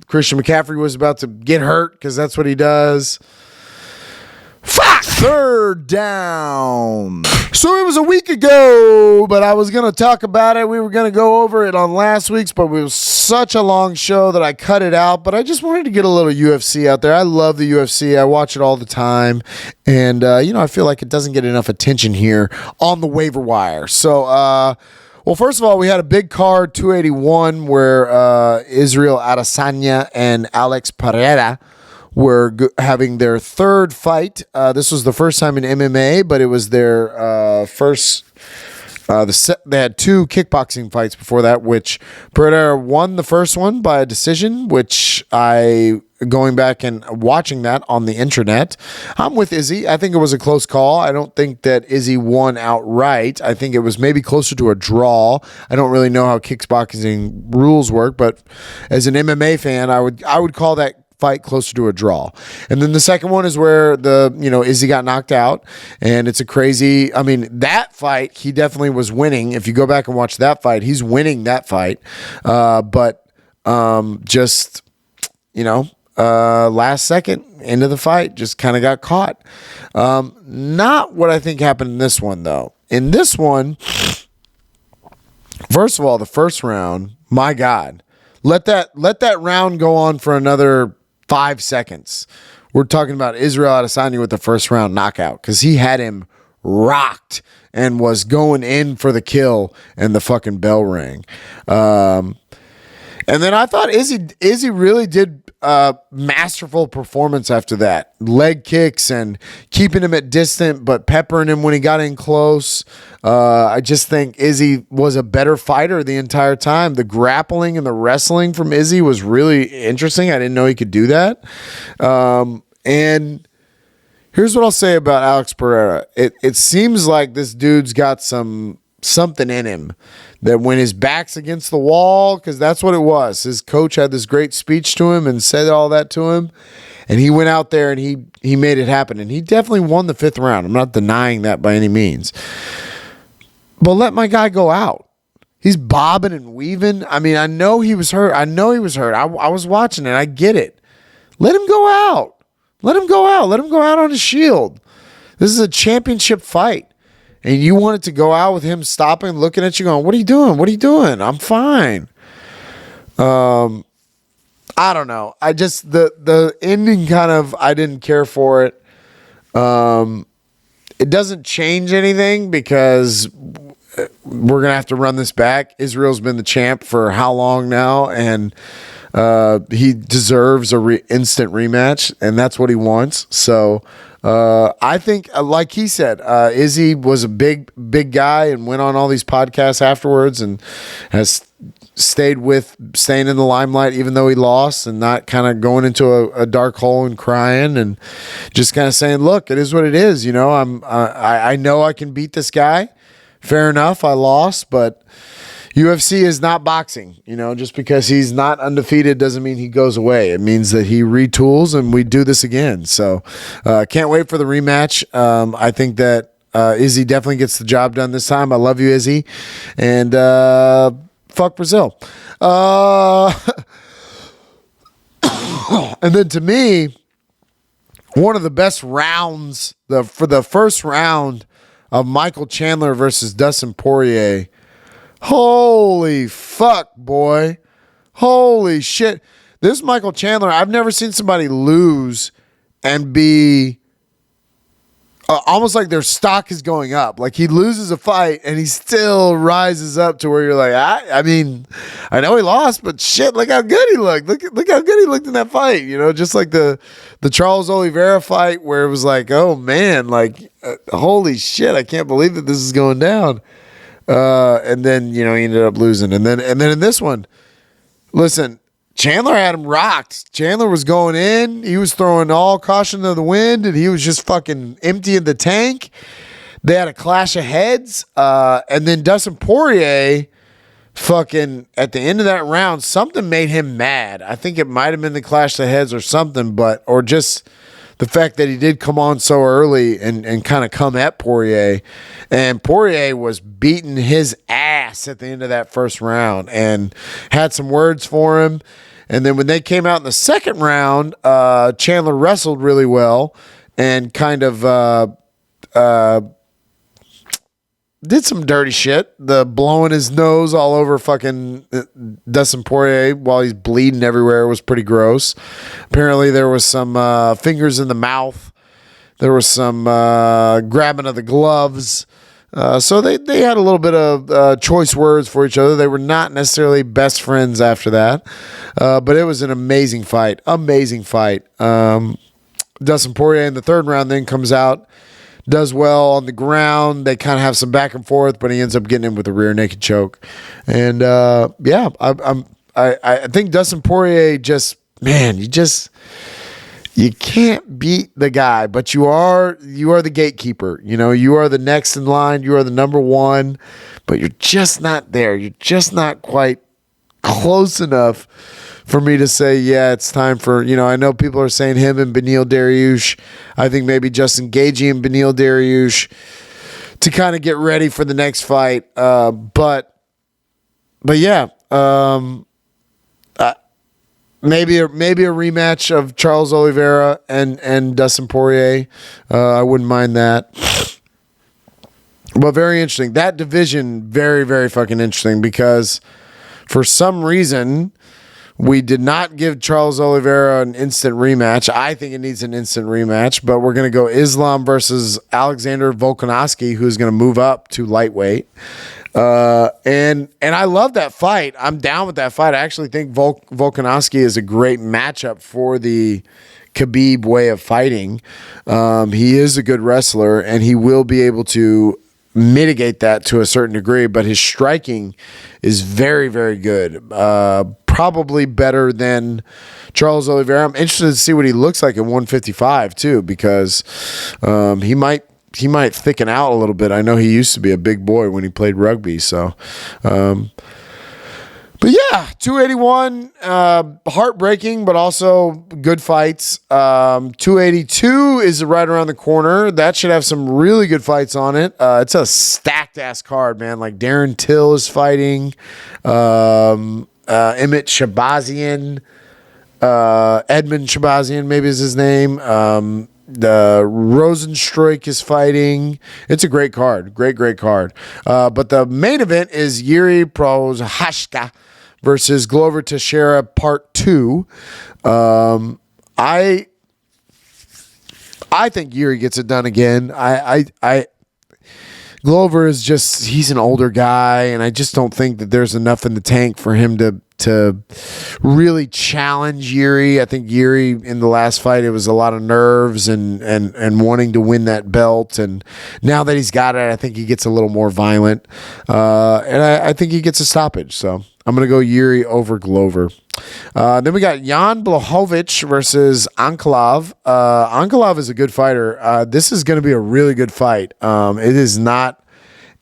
Christian McCaffrey was about to get hurt because that's what he does. Fuck! Third down. So it was a week ago, but I was going to talk about it. We were going to go over it on last week's, but it was such a long show that I cut it out. But I just wanted to get a little UFC out there. I love the UFC. I watch it all the time. And, I feel like it doesn't get enough attention here on the waiver wire. So, well, first of all, we had a big card, 281, where Israel Adesanya and Alex Pereira were having their third fight. This was the first time in MMA, but it was their first. They had 2 kickboxing fights before that, which Pereira won the first one by a decision, which going back and watching that on the internet, I'm with Izzy. I think it was a close call. I don't think that Izzy won outright. I think it was maybe closer to a draw. I don't really know how kickboxing rules work, but as an MMA fan, I would call that fight closer to a draw. And then the second one is where Izzy got knocked out, and it's that fight, he definitely was winning. If you go back and watch that fight, he's winning that fight. Last second into the fight, just kind of got caught. Not what I think happened in this one, though. In this one, first of all, the first round, my God, let that round go on for another 5 seconds. We're talking about Israel Adesanya with the first round knockout because he had him rocked and was going in for the kill, and the fucking bell rang. And then I thought Izzy really did a masterful performance after that. Leg kicks and keeping him at distant, but peppering him when he got in close. I just think Izzy was a better fighter the entire time. The grappling and the wrestling from Izzy was really interesting. I didn't know he could do that. And here's what I'll say about Alex Pereira. It seems like this dude's got something in him that when his back's against the wall, because that's what it was. His coach had this great speech to him and said all that to him, and he went out there and he made it happen, and he definitely won the 5th round. I'm not denying that by any means, but let my guy go out. He's bobbing and weaving. I know he was hurt. I was watching it. I get it. Let him go out. Let him go out on his shield. This is a championship fight. And you want it to go out with him stopping, looking at you going, what are you doing? What are you doing? I'm fine. I don't know. I just, the ending kind of, I didn't care for it. It doesn't change anything because we're going to have to run this back. Israel's been the champ for how long now? And he deserves a instant rematch, and that's what he wants. So, I think, like he said, Izzy was a big guy and went on all these podcasts afterwards and has staying in the limelight even though he lost, and not kind of going into a dark hole and crying and just kind of saying, look, it is what it is. I know I can beat this guy. Fair enough. I lost, but UFC is not boxing. Just because he's not undefeated doesn't mean he goes away. It means that he retools and we do this again. So can't wait for the rematch. I think that Izzy definitely gets the job done this time. I love you, Izzy. And fuck Brazil. And then to me, one of the best rounds for the first round of Michael Chandler versus Dustin Poirier. Holy fuck, boy. Holy shit. This Michael Chandler, I've never seen somebody lose and be almost like their stock is going up. Like he loses a fight and he still rises up to where you're like, I mean, I know he lost, but shit, look how good he looked. Look how good he looked in that fight. You know, just like the Charles Oliveira fight where it was like, oh man, like holy shit, I can't believe that this is going down. And then he ended up losing, and then in this one, listen. Chandler had him rocked. Chandler was going in. He was throwing all caution to the wind, and he was just fucking emptying the tank. They had a clash of heads. And then Dustin Poirier, fucking at the end of that round, something made him mad. I think it might have been the clash of heads or something, or just the fact that he did come on so early and kind of come at Poirier. And Poirier was beating his ass at the end of that first round and had some words for him. And then when they came out in the second round, Chandler wrestled really well and kind of did some dirty shit. The blowing his nose all over fucking Dustin Poirier while he's bleeding everywhere was pretty gross. Apparently there was some fingers in the mouth. There was some grabbing of the gloves. So they had a little bit of choice words for each other. They were not necessarily best friends after that. But it was an amazing fight. Amazing fight. Dustin Poirier in the third round then comes out, does well on the ground. They kind of have some back and forth, but he ends up getting him with a rear naked choke. And I think Dustin Poirier you can't beat the guy, but you are the gatekeeper. You are the next in line. You are the number one, but you're just not there. You're just not quite close enough for me to say, yeah, it's time for, I know people are saying him and Beneil Dariush. I think maybe Justin Gaethje and Beneil Dariush to kind of get ready for the next fight. But yeah, maybe a rematch of Charles Oliveira and Dustin Poirier. I wouldn't mind that. But very interesting. That division, very, very fucking interesting because for some reason we did not give Charles Oliveira an instant rematch. I think it needs an instant rematch, but we're going to go Islam versus Alexander Volkanovski, who's going to move up to lightweight. And I love that fight. I'm down with that fight. I actually think Volkanovski is a great matchup for the Khabib way of fighting. He is a good wrestler, and he will be able to mitigate that to a certain degree, but his striking is very, very good. Probably better than Charles Oliveira. I'm interested to see what he looks like at 155 too, because he might thicken out a little bit. I know he used to be a big boy when he played rugby. So, but yeah, 281, heartbreaking, but also good fights. 282 is right around the corner. That should have some really good fights on it. It's a stacked ass card, man. Like Darren Till is fighting, Emmett Shabazian, Edmund Shabazian, maybe is his name. The Rosenstruik is fighting. It's a great card. Great card. But the main event is Yuri Prochazka versus Glover Teixeira Part 2. I think Yuri gets it done again. Glover is just, he's an older guy, and I just don't think that there's enough in the tank for him to really challenge Yuri. I think Yuri in the last fight, it was a lot of nerves and wanting to win that belt. And now that he's got it, I think he gets a little more violent. And I think he gets a stoppage. So I'm going to go Yuri over Glover. Then we got Jan Blachowicz versus Ankalaev. Ankalaev is a good fighter. This is going to be a really good fight. It is not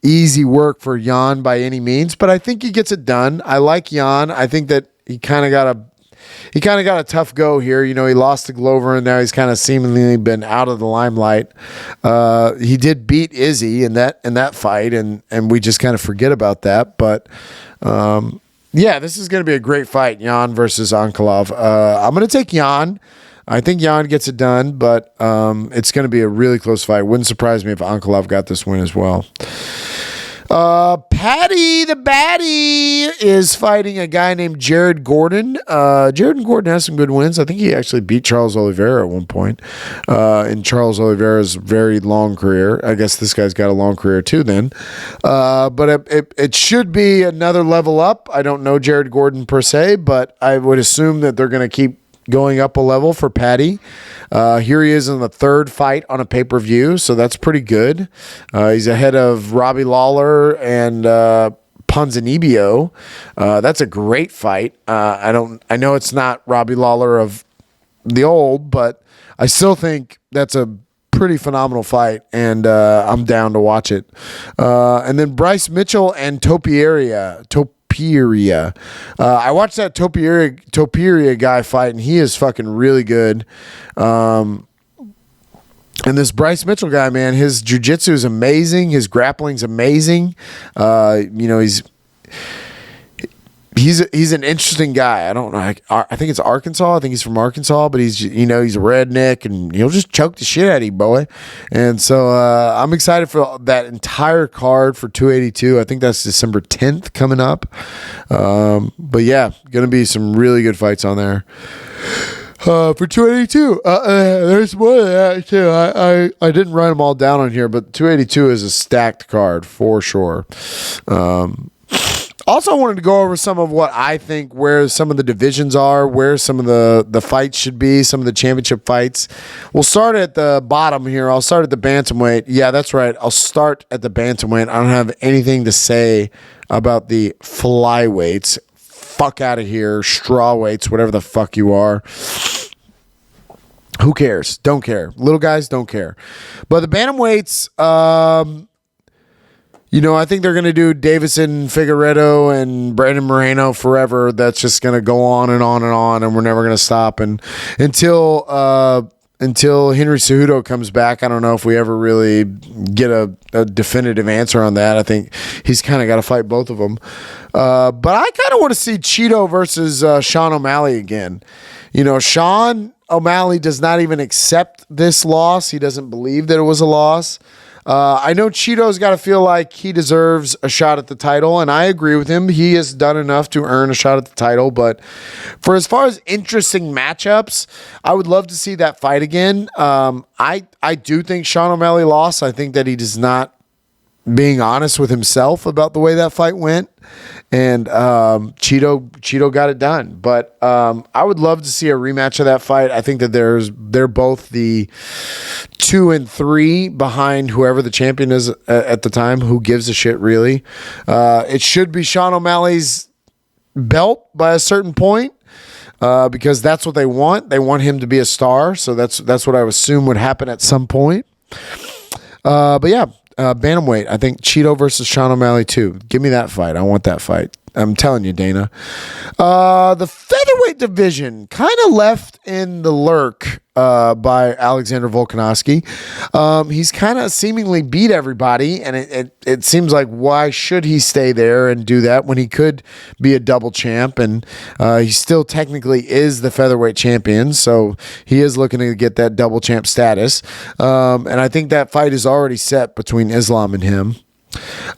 easy work for Jan by any means, but I think he gets it done. I like Jan. I think that he kind of got a tough go here. He lost to Glover, and now he's kind of seemingly been out of the limelight. He did beat Izzy in that fight, and we just kind of forget about that. But yeah, this is going to be a great fight, Jan versus Ankalaev. I'm going to take Jan. I think Jan gets it done, but it's going to be a really close fight. Wouldn't surprise me if Ankalaev got this win as well. Patty the Batty is fighting a guy named Jared Gordon. Jared Gordon has some good wins. I think he actually beat Charles Oliveira at one point in Charles Oliveira's very long career. I guess this guy's got a long career too then. But it should be another level up. I don't know Jared Gordon per se, but I would assume that they're going to keep going up a level for Patty. Here he is in the third fight on a pay-per-view, so that's pretty good. He's ahead of Robbie Lawler and Ponzinibbio. That's a great fight. I know it's not Robbie Lawler of the old, but I still think that's a pretty phenomenal fight, and I'm down to watch it. And then Bryce Mitchell and Topuria. I watched that Topuria guy fight, and he is fucking really good. And this Bryce Mitchell guy, man, his jiu-jitsu is amazing. His grappling's amazing. He's an interesting guy. I don't know. I think it's Arkansas. I think he's from Arkansas, but he's a redneck, and he'll just choke the shit out of you, boy. And so I'm excited for that entire card for 282. I think that's December 10th coming up. But yeah, going to be some really good fights on there. For 282, there's more than that too. I didn't write them all down on here, but 282 is a stacked card for sure. Also, I wanted to go over some of what I think, where some of the divisions are, where some of the fights should be, some of the championship fights. We'll start at the bottom here. I'll start at the bantamweight. Yeah, that's right. I'll start at the bantamweight. I don't have anything to say about the flyweights. Fuck out of here. Straw weights, whatever the fuck you are. Who cares? Don't care. Little guys don't care. But the bantamweights, I think they're going to do Davison, Figueiredo, and Brandon Moreno forever. That's just going to go on and on and on, and we're never going to stop. And until Henry Cejudo comes back, I don't know if we ever really get a definitive answer on that. I think he's kind of got to fight both of them. But I kind of want to see Cheeto versus Sean O'Malley again. Sean O'Malley does not even accept this loss. He doesn't believe that it was a loss. I know Cheeto's got to feel like he deserves a shot at the title, and I agree with him. He has done enough to earn a shot at the title, but for as far as interesting matchups, I would love to see that fight again. I do think Sean O'Malley lost. I think that he does not being honest with himself about the way that fight went, and Cheeto got it done. But I would love to see a rematch of that fight. I think that they're both the 2 and 3 behind whoever the champion is at the time. Who gives a shit, really? It should be Sean O'Malley's belt by a certain point, because that's what they want. They want him to be a star, so that's what I assume would happen at some point. But yeah. Bantamweight, I think Cheeto versus Sean O'Malley too. Give me that fight. I want that fight. I'm telling you, Dana. The featherweight division kind of left in the lurk by Alexander Volkanovski. He's kind of seemingly beat everybody, and it seems like, why should he stay there and do that when he could be a double champ? And he still technically is the featherweight champion, so he is looking to get that double champ status. And I think that fight is already set between Islam and him.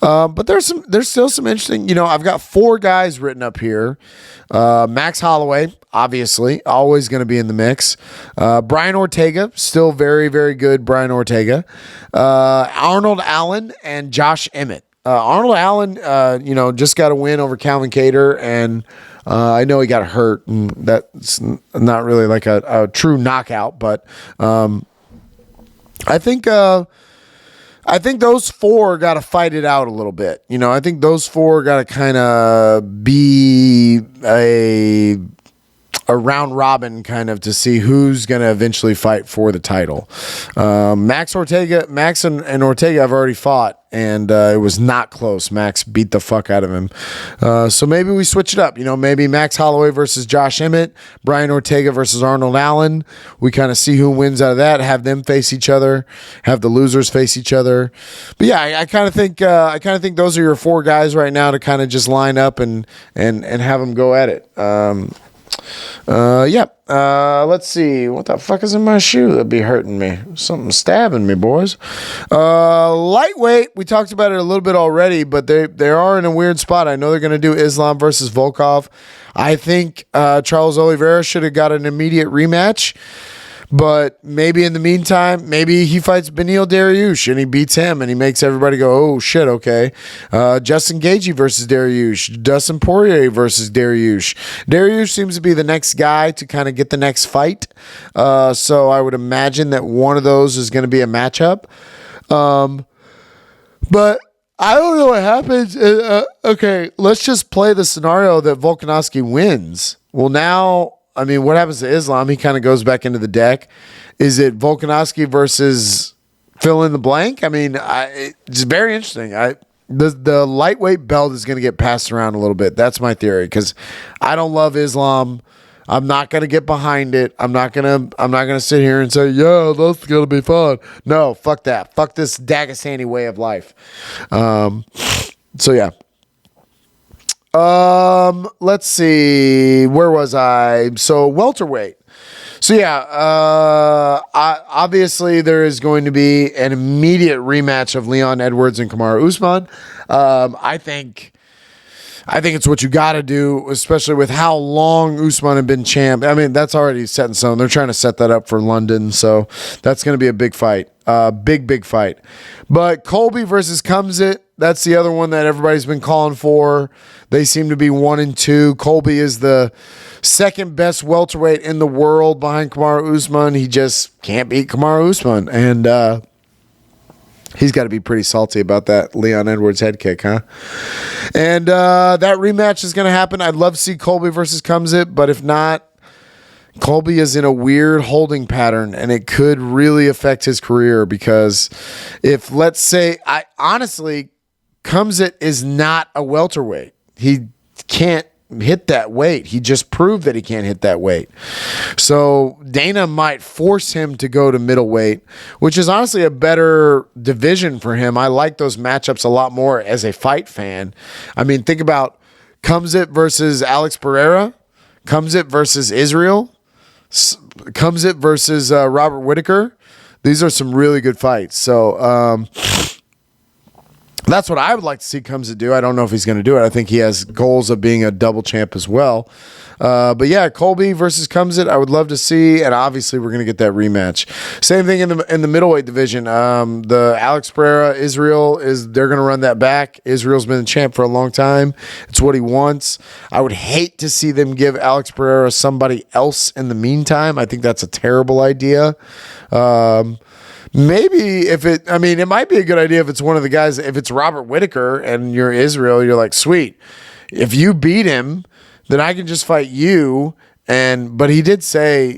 But there's still some interesting, I've got 4 guys written up here. Max Holloway, obviously, always going to be in the mix. Brian Ortega, still very, very good. Brian Ortega, Arnold Allen, and Josh Emmett. Arnold Allen, just got a win over Calvin Kattar, and I know he got hurt, and that's not really like a true knockout, but I think those 4 got to fight it out a little bit. I think those 4 got to kind of be a round robin kind of to see who's going to eventually fight for the title. Max and Ortega have already fought, and it was not close. Max beat the fuck out of him. So maybe we switch it up. Maybe Max Holloway versus Josh Emmett, Brian Ortega versus Arnold Allen. We kind of see who wins out of that, have them face each other, have the losers face each other. But yeah, I kind of think those are your 4 guys right now to kind of just line up and have them go at it. Let's see. What the fuck is in my shoe that'd be hurting me? Something stabbing me, boys. Lightweight. We talked about it a little bit already, but they are in a weird spot. I know they're going to do Islam versus Volkov. I think Charles Oliveira should have got an immediate rematch. But maybe in the meantime, maybe he fights Beneil Dariush and he beats him and he makes everybody go, oh, shit, okay. Justin Gaethje versus Dariush. Dustin Poirier versus Dariush. Dariush seems to be the next guy to kind of get the next fight. So I would imagine that one of those is going to be a matchup. But I don't know what happens. Okay, let's just play the scenario that Volkanovski wins. Well, now... I mean, what happens to Islam? He kind of goes back into the deck. Is it Volkanovski versus fill in the blank? I mean, it's very interesting. The lightweight belt is going to get passed around a little bit. That's my theory because I don't love Islam. I'm not going to get behind it. I'm not going to sit here and say, yeah, that's going to be fun. No, fuck that. Fuck this Dagestani way of life. So yeah. Let's see. Where was I? So welterweight. So yeah, obviously there is going to be an immediate rematch of Leon Edwards and Kamaru Usman. I think it's what you got to do, especially with how long Usman had been champ. I mean, that's already set in stone. They're trying to set that up for London, so that's going to be a big fight. Big fight. But Colby versus Kumzit, that's the other one that everybody's been calling for. They seem to be 1 and 2. Colby is the second best welterweight in the world behind Kamaru Usman. He just can't beat Kamaru Usman. And he's got to be pretty salty about that Leon Edwards head kick, huh? And that rematch is going to happen. I'd love to see Colby versus Kumzit, but if not, Colby is in a weird holding pattern, and it could really affect his career because if, let's say, honestly, Kumzit is not a welterweight. He can't hit that weight. He just proved that he can't hit that weight. So Dana might force him to go to middleweight, which is honestly a better division for him. I like those matchups a lot more as a fight fan. I mean, think about Kumzit versus Alex Pereira, Kumzit versus Israel, Kumzit versus Robert Whittaker. These are some really good fights. So that's what I would like to see Kumzit do. I don't know if he's going to do it. I think he has goals of being a double champ as well. But yeah, Colby versus Kumzit, I would love to see, and obviously we're going to get that rematch. Same thing in the middleweight division. The Alex Pereira, Israel they're going to run that back. Israel's been the champ for a long time. It's what he wants. I would hate to see them give Alex Pereira somebody else in the meantime. I think that's a terrible idea. Maybe it might be a good idea if it's one of the guys, if it's Robert Whittaker and you're Israel, you're like, sweet. If you beat him, then I can just fight you. But he did say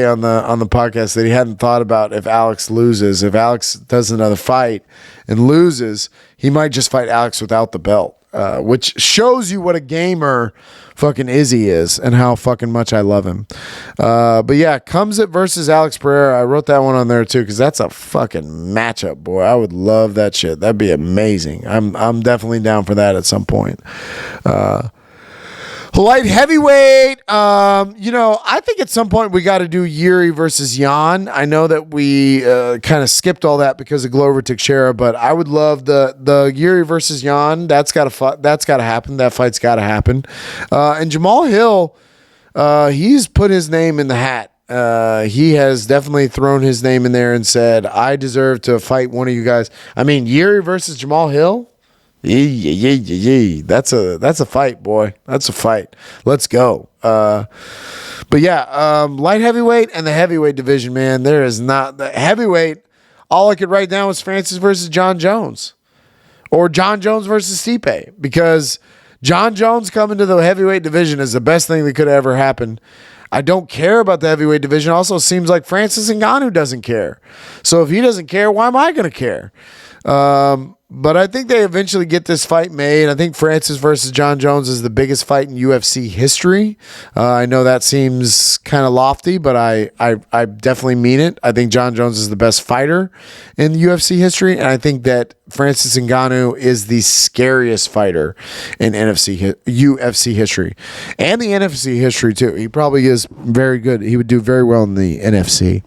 on the podcast that he hadn't thought about if Alex loses. If Alex does another fight and loses, he might just fight Alex without the belt, which shows you what a gamer fucking Izzy is and how fucking much I love him. But yeah, Kumzit versus Alex Pereira. I wrote that one on there too because that's a fucking matchup, boy. I would love that shit. That'd be amazing. I'm definitely down for that at some point. Light heavyweight. I think at some point we got to do Yuri versus Jan. I know that we kind of skipped all that because of Glover Teixeira, but I would love the Yuri versus Jan. That's got to happen. That fight's got to happen. And Jamal Hill, he's put his name in the hat. He has definitely thrown his name in there and said, I deserve to fight one of you guys. I mean, Yuri versus Jamal Hill. That's a fight, boy. That's a fight. Let's go. But yeah, light heavyweight and the heavyweight division, man. There is not the heavyweight. All I could write down was Francis versus John Jones, or John Jones versus Stipe, because John Jones coming to the heavyweight division is the best thing that could ever happen. I don't care about the heavyweight division. Also seems like Francis Ngannou doesn't care. So if he doesn't care, why am I going to care? But I think they eventually get this fight made. I think Francis versus John Jones is the biggest fight in UFC history. I know that seems kind of lofty, but I definitely mean it. I think John Jones is the best fighter in UFC history, and I think that Francis Ngannou is the scariest fighter in UFC history, and the NFC history too. He probably is very good. He would do very well in the NFC.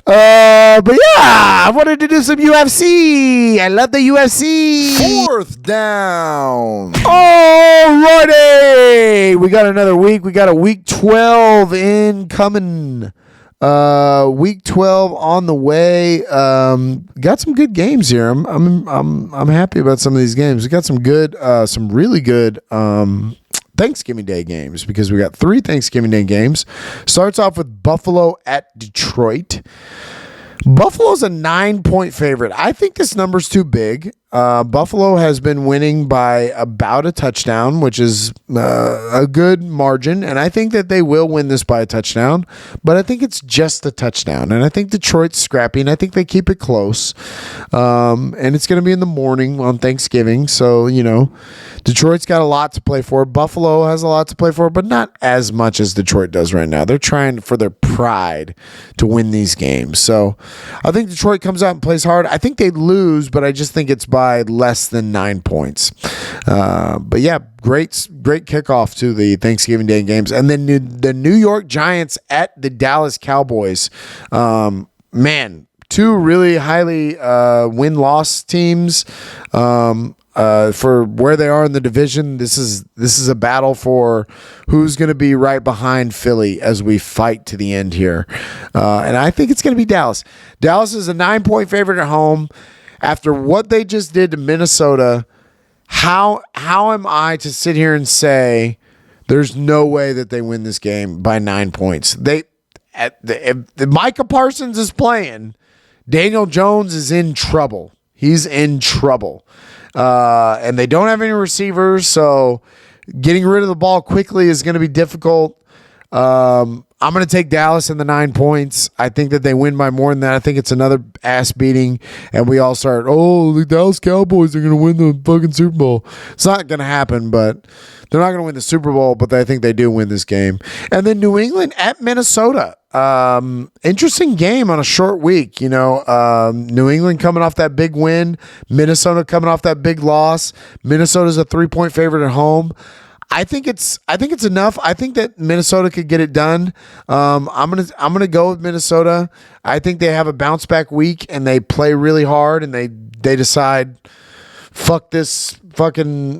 But yeah, I wanted to do some UFC. I love the UFC. 4th down. Alrighty, we got another week. We got a week 12 incoming. Week 12 on the way. Got some good games here. I'm happy about some of these games. We got some really good Thanksgiving Day games, because we got 3 Thanksgiving Day games. Starts off with Buffalo at Detroit. Buffalo's a 9-point favorite. I think this number's too big. Buffalo has been winning by about a touchdown, which is a good margin, and I think that they will win this by a touchdown, but I think it's just a touchdown, and I think Detroit's scrappy, and I think they keep it close, and it's going to be in the morning on Thanksgiving, so, Detroit's got a lot to play for. Buffalo has a lot to play for, but not as much as Detroit does right now. They're trying for their pride to win these games, so I think Detroit comes out and plays hard. I think they lose, but I just think it's by less than 9 points. But yeah, great kickoff to the Thanksgiving Day games. And then the New York Giants at the Dallas Cowboys. Man, 2 really highly win-loss teams. For where they are in the division, this is a battle for who's going to be right behind Philly as we fight to the end here. And I think it's going to be Dallas. Dallas is a 9-point favorite at home. After what they just did to Minnesota, how am I to sit here and say there's no way that they win this game by 9 points? If Micah Parsons is playing, Daniel Jones is in trouble. He's in trouble. And they don't have any receivers, so getting rid of the ball quickly is going to be difficult. I'm going to take Dallas in the 9 points. I think that they win by more than that. I think it's another ass beating, and we all start, the Dallas Cowboys are going to win the fucking Super Bowl. It's not going to happen, but they're not going to win the Super Bowl, but I think they do win this game. And then New England at Minnesota. Interesting game on a short week. New England coming off that big win, Minnesota coming off that big loss. Minnesota's a 3-point favorite at home. I think it's enough. I think that Minnesota could get it done. I'm gonna go with Minnesota. I think they have a bounce back week and they play really hard and they decide, fuck this fucking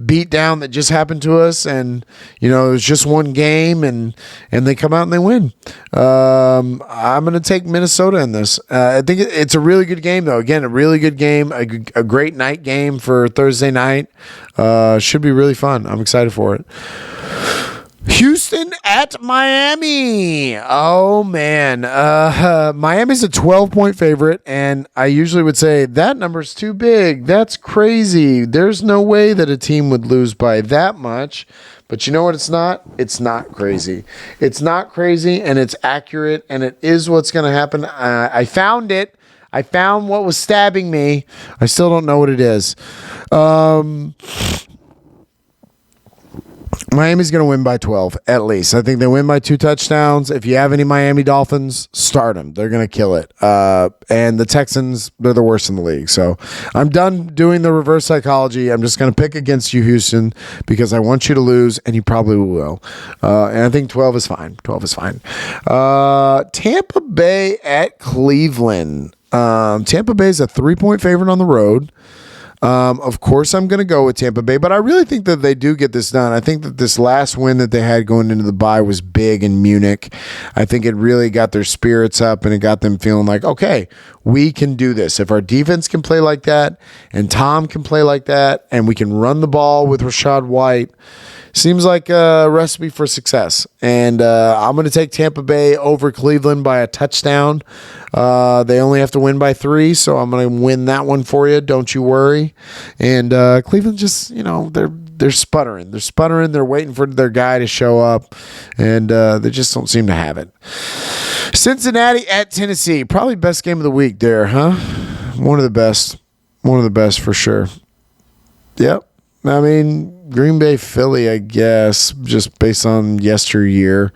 beat down that just happened to us, and it was just one game, and they come out and they win. I'm gonna take Minnesota in this. I think it's a really good game though. Again, a really good game, a great night game for Thursday night. Should be really fun. I'm excited for it. Houston at Miami. Oh, man. Miami's a 12-point favorite, and I usually would say that number's too big. That's crazy. There's no way that a team would lose by that much. But you know what it's not? It's not crazy. It's not crazy, and it's accurate, and it is what's going to happen. I found it. I found what was stabbing me. I still don't know what it is. Miami's going to win by 12, at least. I think they win by 2 touchdowns. If you have any Miami Dolphins, start them. They're going to kill it. And the Texans, they're the worst in the league. So I'm done doing the reverse psychology. I'm just going to pick against you, Houston, because I want you to lose, and you probably will. And I think 12 is fine. 12 is fine. Tampa Bay at Cleveland. Tampa Bay is a 3-point favorite on the road. Of course, I'm going to go with Tampa Bay, but I really think that they do get this done. I think that this last win that they had going into the bye was big in Munich. I think it really got their spirits up and it got them feeling like, okay, we can do this. If our defense can play like that and Tom can play like that and we can run the ball with Rashad White, seems like a recipe for success. And I'm going to take Tampa Bay over Cleveland by a touchdown. They only have to win by 3, so I'm going to win that one for you. Don't you worry. And Cleveland just, they're sputtering. They're sputtering. They're waiting for their guy to show up, and they just don't seem to have it. Cincinnati at Tennessee. Probably best game of the week there, huh? One of the best. One of the best for sure. Yep. I mean, Green Bay, Philly, I guess, just based on yesteryear.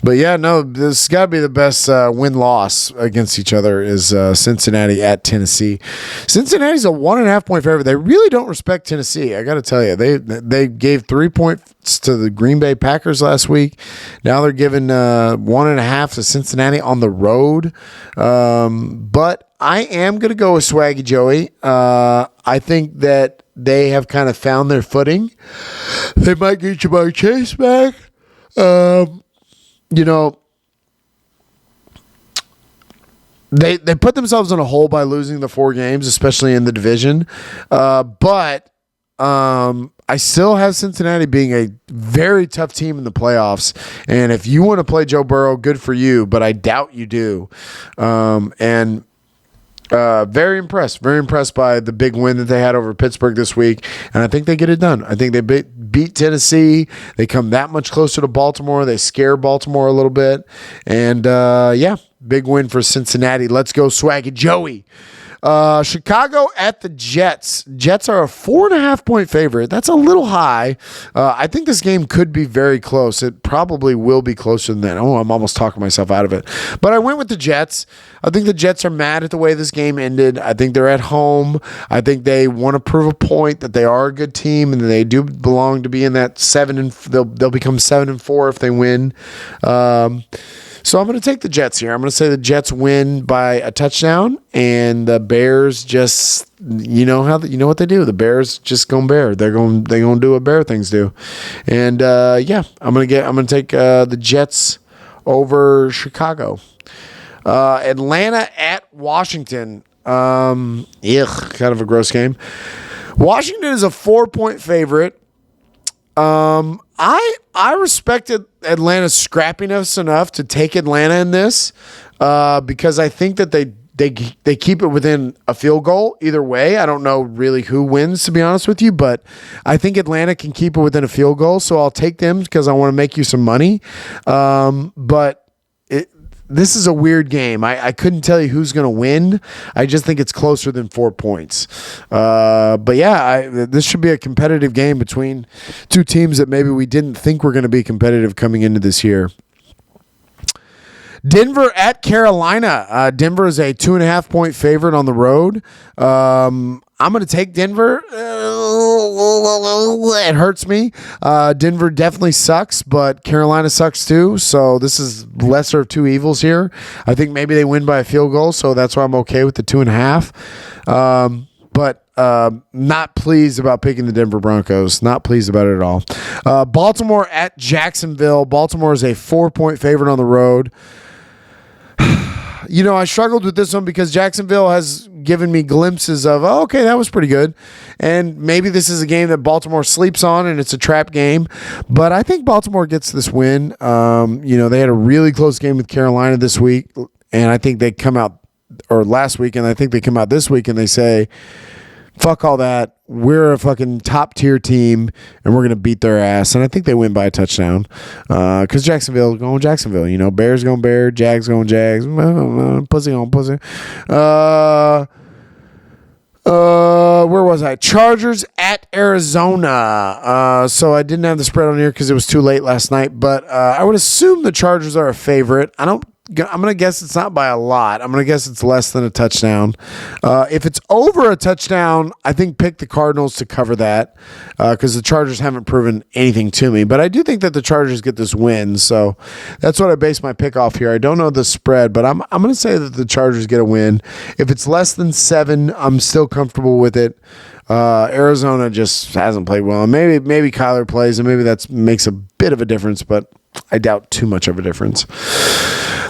But yeah, no, this has got to be the best win-loss against each other is Cincinnati at Tennessee. Cincinnati's a 1.5 point favorite. They really don't respect Tennessee. I got to tell you, they gave 3 points to the Green Bay Packers last week. Now they're giving 1.5 to Cincinnati on the road. But I am going to go with Swaggy Joey. I think that they have kind of found their footing. They might get Jamar Chase back. They put themselves in a hole by losing the 4 games, especially in the division. But I still have Cincinnati being a very tough team in the playoffs. And if you want to play Joe Burrow, good for you, but I doubt you do. Very impressed by the big win that they had over Pittsburgh this week, and I think they get it done. I think they beat Tennessee. They come that much closer to Baltimore. They scare Baltimore a little bit, and big win for Cincinnati. Let's go, Swaggy Joey. Chicago at the Jets. Jets are a 4.5 point favorite. That's a little high. I think this game could be very close. It probably will be closer than that. Oh, I'm almost talking myself out of it. But I went with the Jets. I think the Jets are mad at the way this game ended. I think they're at home. I think they want to prove a point that they are a good team and they do belong to be in that 7 and they'll become 7-4 if they win. So I'm going to take the Jets here. I'm going to say the Jets win by a touchdown, and the Bears just, you know what they do. The Bears just gonna bear. They're going to do what Bear things do, and I'm going to take the Jets over Chicago. Atlanta at Washington. Kind of a gross game. Washington is a 4-point favorite. I respected Atlanta's scrappiness enough to take Atlanta in this because I think that they keep it within a field goal either way. I don't know really who wins, to be honest with you, but I think Atlanta can keep it within a field goal, so I'll take them because I want to make you some money. This is a weird game. I couldn't tell you who's going to win. I just think it's closer than 4 points. This should be a competitive game between two teams that maybe we didn't think were going to be competitive coming into this year. Denver at Carolina. Denver is a 2.5 point favorite on the road. I'm going to take Denver. It hurts me. Denver definitely sucks, but Carolina sucks too. So this is lesser of two evils here. I think maybe they win by a field goal, so that's why I'm okay with the 2.5. But not pleased about picking the Denver Broncos. Not pleased about it at all. Baltimore at Jacksonville. Baltimore is a 4-point favorite on the road. I struggled with this one because Jacksonville has given me glimpses of, okay, that was pretty good. And maybe this is a game that Baltimore sleeps on and it's a trap game. But I think Baltimore gets this win. They had a really close game with Carolina this week. And I think they come out, or last week, and I think they come out this week and they say, fuck all that. We're a fucking top tier team and we're going to beat their ass. And I think they win by a touchdown because Jacksonville going Jacksonville. Bears going Bear, Jags going Jags. Pussy on pussy. Where was I? Chargers at Arizona. So I didn't have the spread on here because it was too late last night. But I would assume the Chargers are a favorite. I'm going to guess it's not by a lot. I'm going to guess it's less than a touchdown. If it's over a touchdown, I think pick the Cardinals to cover that because the Chargers haven't proven anything to me. But I do think that the Chargers get this win. So that's what I base my pick off here. I don't know the spread, but I'm going to say that the Chargers get a win. If it's less than 7, I'm still comfortable with it. Arizona just hasn't played well. Maybe Kyler plays, and maybe that makes a bit of a difference, but I doubt too much of a difference.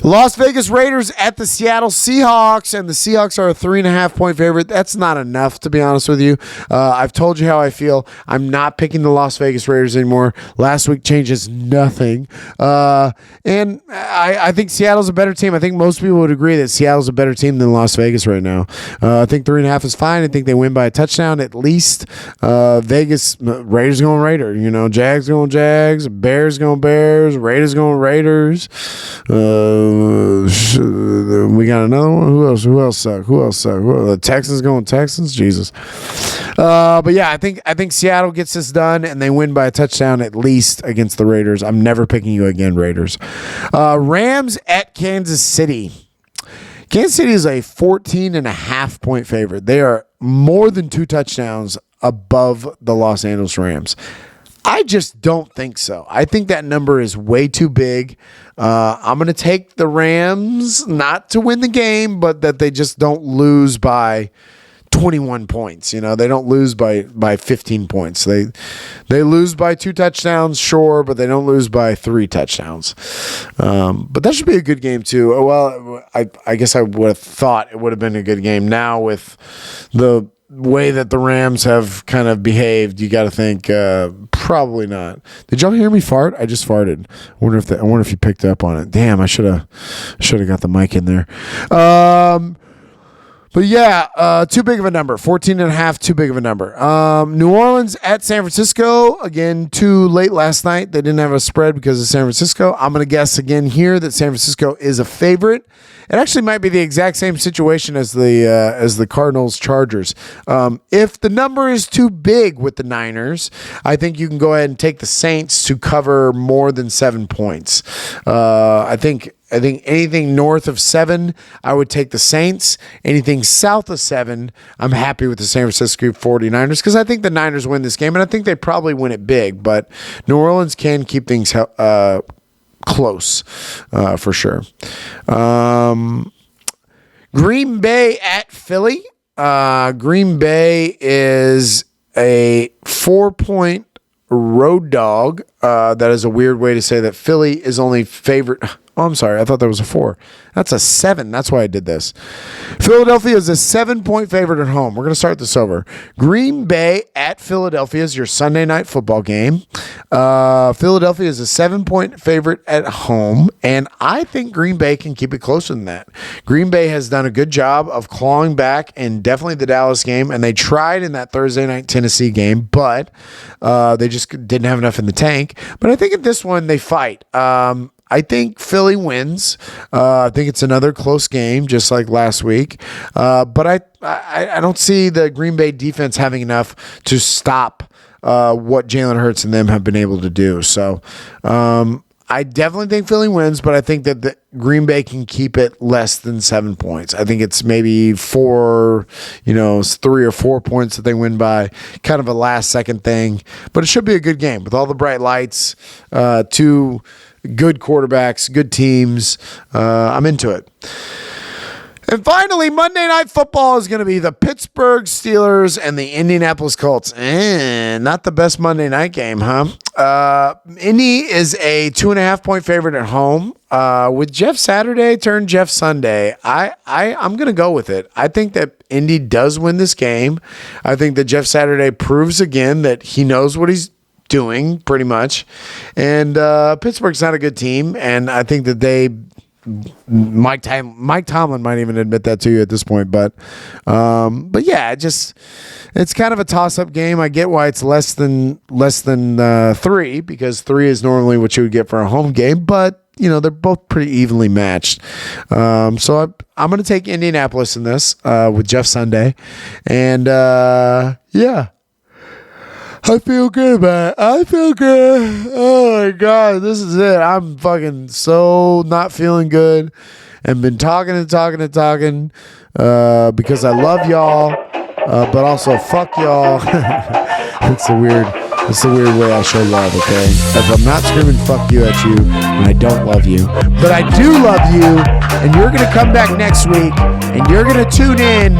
Las Vegas Raiders at the Seattle Seahawks, and the Seahawks are a 3.5 point favorite. That's not enough, to be honest with you. I've told you how I feel. I'm not picking the Las Vegas Raiders anymore. Last week changes nothing. And I think Seattle's a better team. I think most people would agree that Seattle's a better team than Las Vegas right now. I think 3.5 is fine. I think they win by a touchdown at least. Vegas, Raiders going Raider. Jags going Jags, Bears going Bears, Raiders going Raiders. We got another one. Who else suck? The Texans going Texans? Jesus. But yeah, I think Seattle gets this done and they win by a touchdown at least against the Raiders. I'm never picking you again, Raiders. Rams at Kansas City. Kansas City is a 14.5-point favorite. They are more than 2 touchdowns above the Los Angeles Rams. I just don't think so. I think that number is way too big. I'm going to take the Rams not to win the game, but that they just don't lose by 21 points. They don't lose by 15 points. They lose by 2 touchdowns, sure, but they don't lose by 3 touchdowns. But that should be a good game too. Well, I guess I would have thought it would have been a good game. Now with the way that the Rams have kind of behaved, you got to think probably not. Did y'all hear me fart? I just farted. I wonder if you picked up on it. Damn, I should have got the mic in there. But yeah, too big of a number. 14.5, too big of a number. New Orleans at San Francisco. Again, too late last night. They didn't have a spread because of San Francisco. I'm going to guess again here that San Francisco is a favorite. It actually might be the exact same situation as the Cardinals Chargers. If the number is too big with the Niners, I think you can go ahead and take the Saints to cover more than 7 points. I think anything north of 7, I would take the Saints. Anything south of 7, I'm happy with the San Francisco 49ers because I think the Niners win this game, and I think they probably win it big, but New Orleans can keep things close for sure. Green Bay at Philly. Green Bay is a 4-point road dog. That is a weird way to say that Philly is only favorite. Oh, I'm sorry. I thought that was a 4. That's a 7. That's why I did this. Philadelphia is a 7-point favorite at home. We're going to start this over. Green Bay at Philadelphia is your Sunday night football game. Philadelphia is a 7-point favorite at home, and I think Green Bay can keep it closer than that. Green Bay has done a good job of clawing back in definitely the Dallas game, and they tried in that Thursday night Tennessee game, but they just didn't have enough in the tank. But I think in this one they fight. I think Philly wins. I think it's another close game, just like last week. But I don't see the Green Bay defense having enough to stop what Jalen Hurts and them have been able to do. So I definitely think Philly wins, but I think that the Green Bay can keep it less than 7 points. I think it's maybe 4, 3 or 4 points that they win by, kind of a last-second thing. But it should be a good game with all the bright lights, 2 good quarterbacks, good teams. I'm into it. And finally, Monday Night Football is going to be the Pittsburgh Steelers and the Indianapolis Colts. Not the best Monday night game, huh? Indy is a 2.5-point favorite at home. With Jeff Saturday turned Jeff Sunday, I'm going to go with it. I think that Indy does win this game. I think that Jeff Saturday proves again that he knows what he's doing pretty much, and Pittsburgh's not a good team, and I think that Mike Tomlin might even admit that to you at this point, but yeah, it's kind of a toss-up game. I get why it's less than 3, because 3 is normally what you would get for a home game, but they're both pretty evenly matched. So I'm going to take Indianapolis in this with Jeff Sunday, and yeah. I feel good about it. I feel good. Oh, my God. This is it. I'm fucking so not feeling good and been talking because I love y'all, but also fuck y'all. It's a weird way I show love, okay? If I'm not screaming fuck you at you, and I don't love you, but I do love you, and you're going to come back next week, and you're going to tune in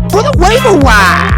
for the Waiver Wire.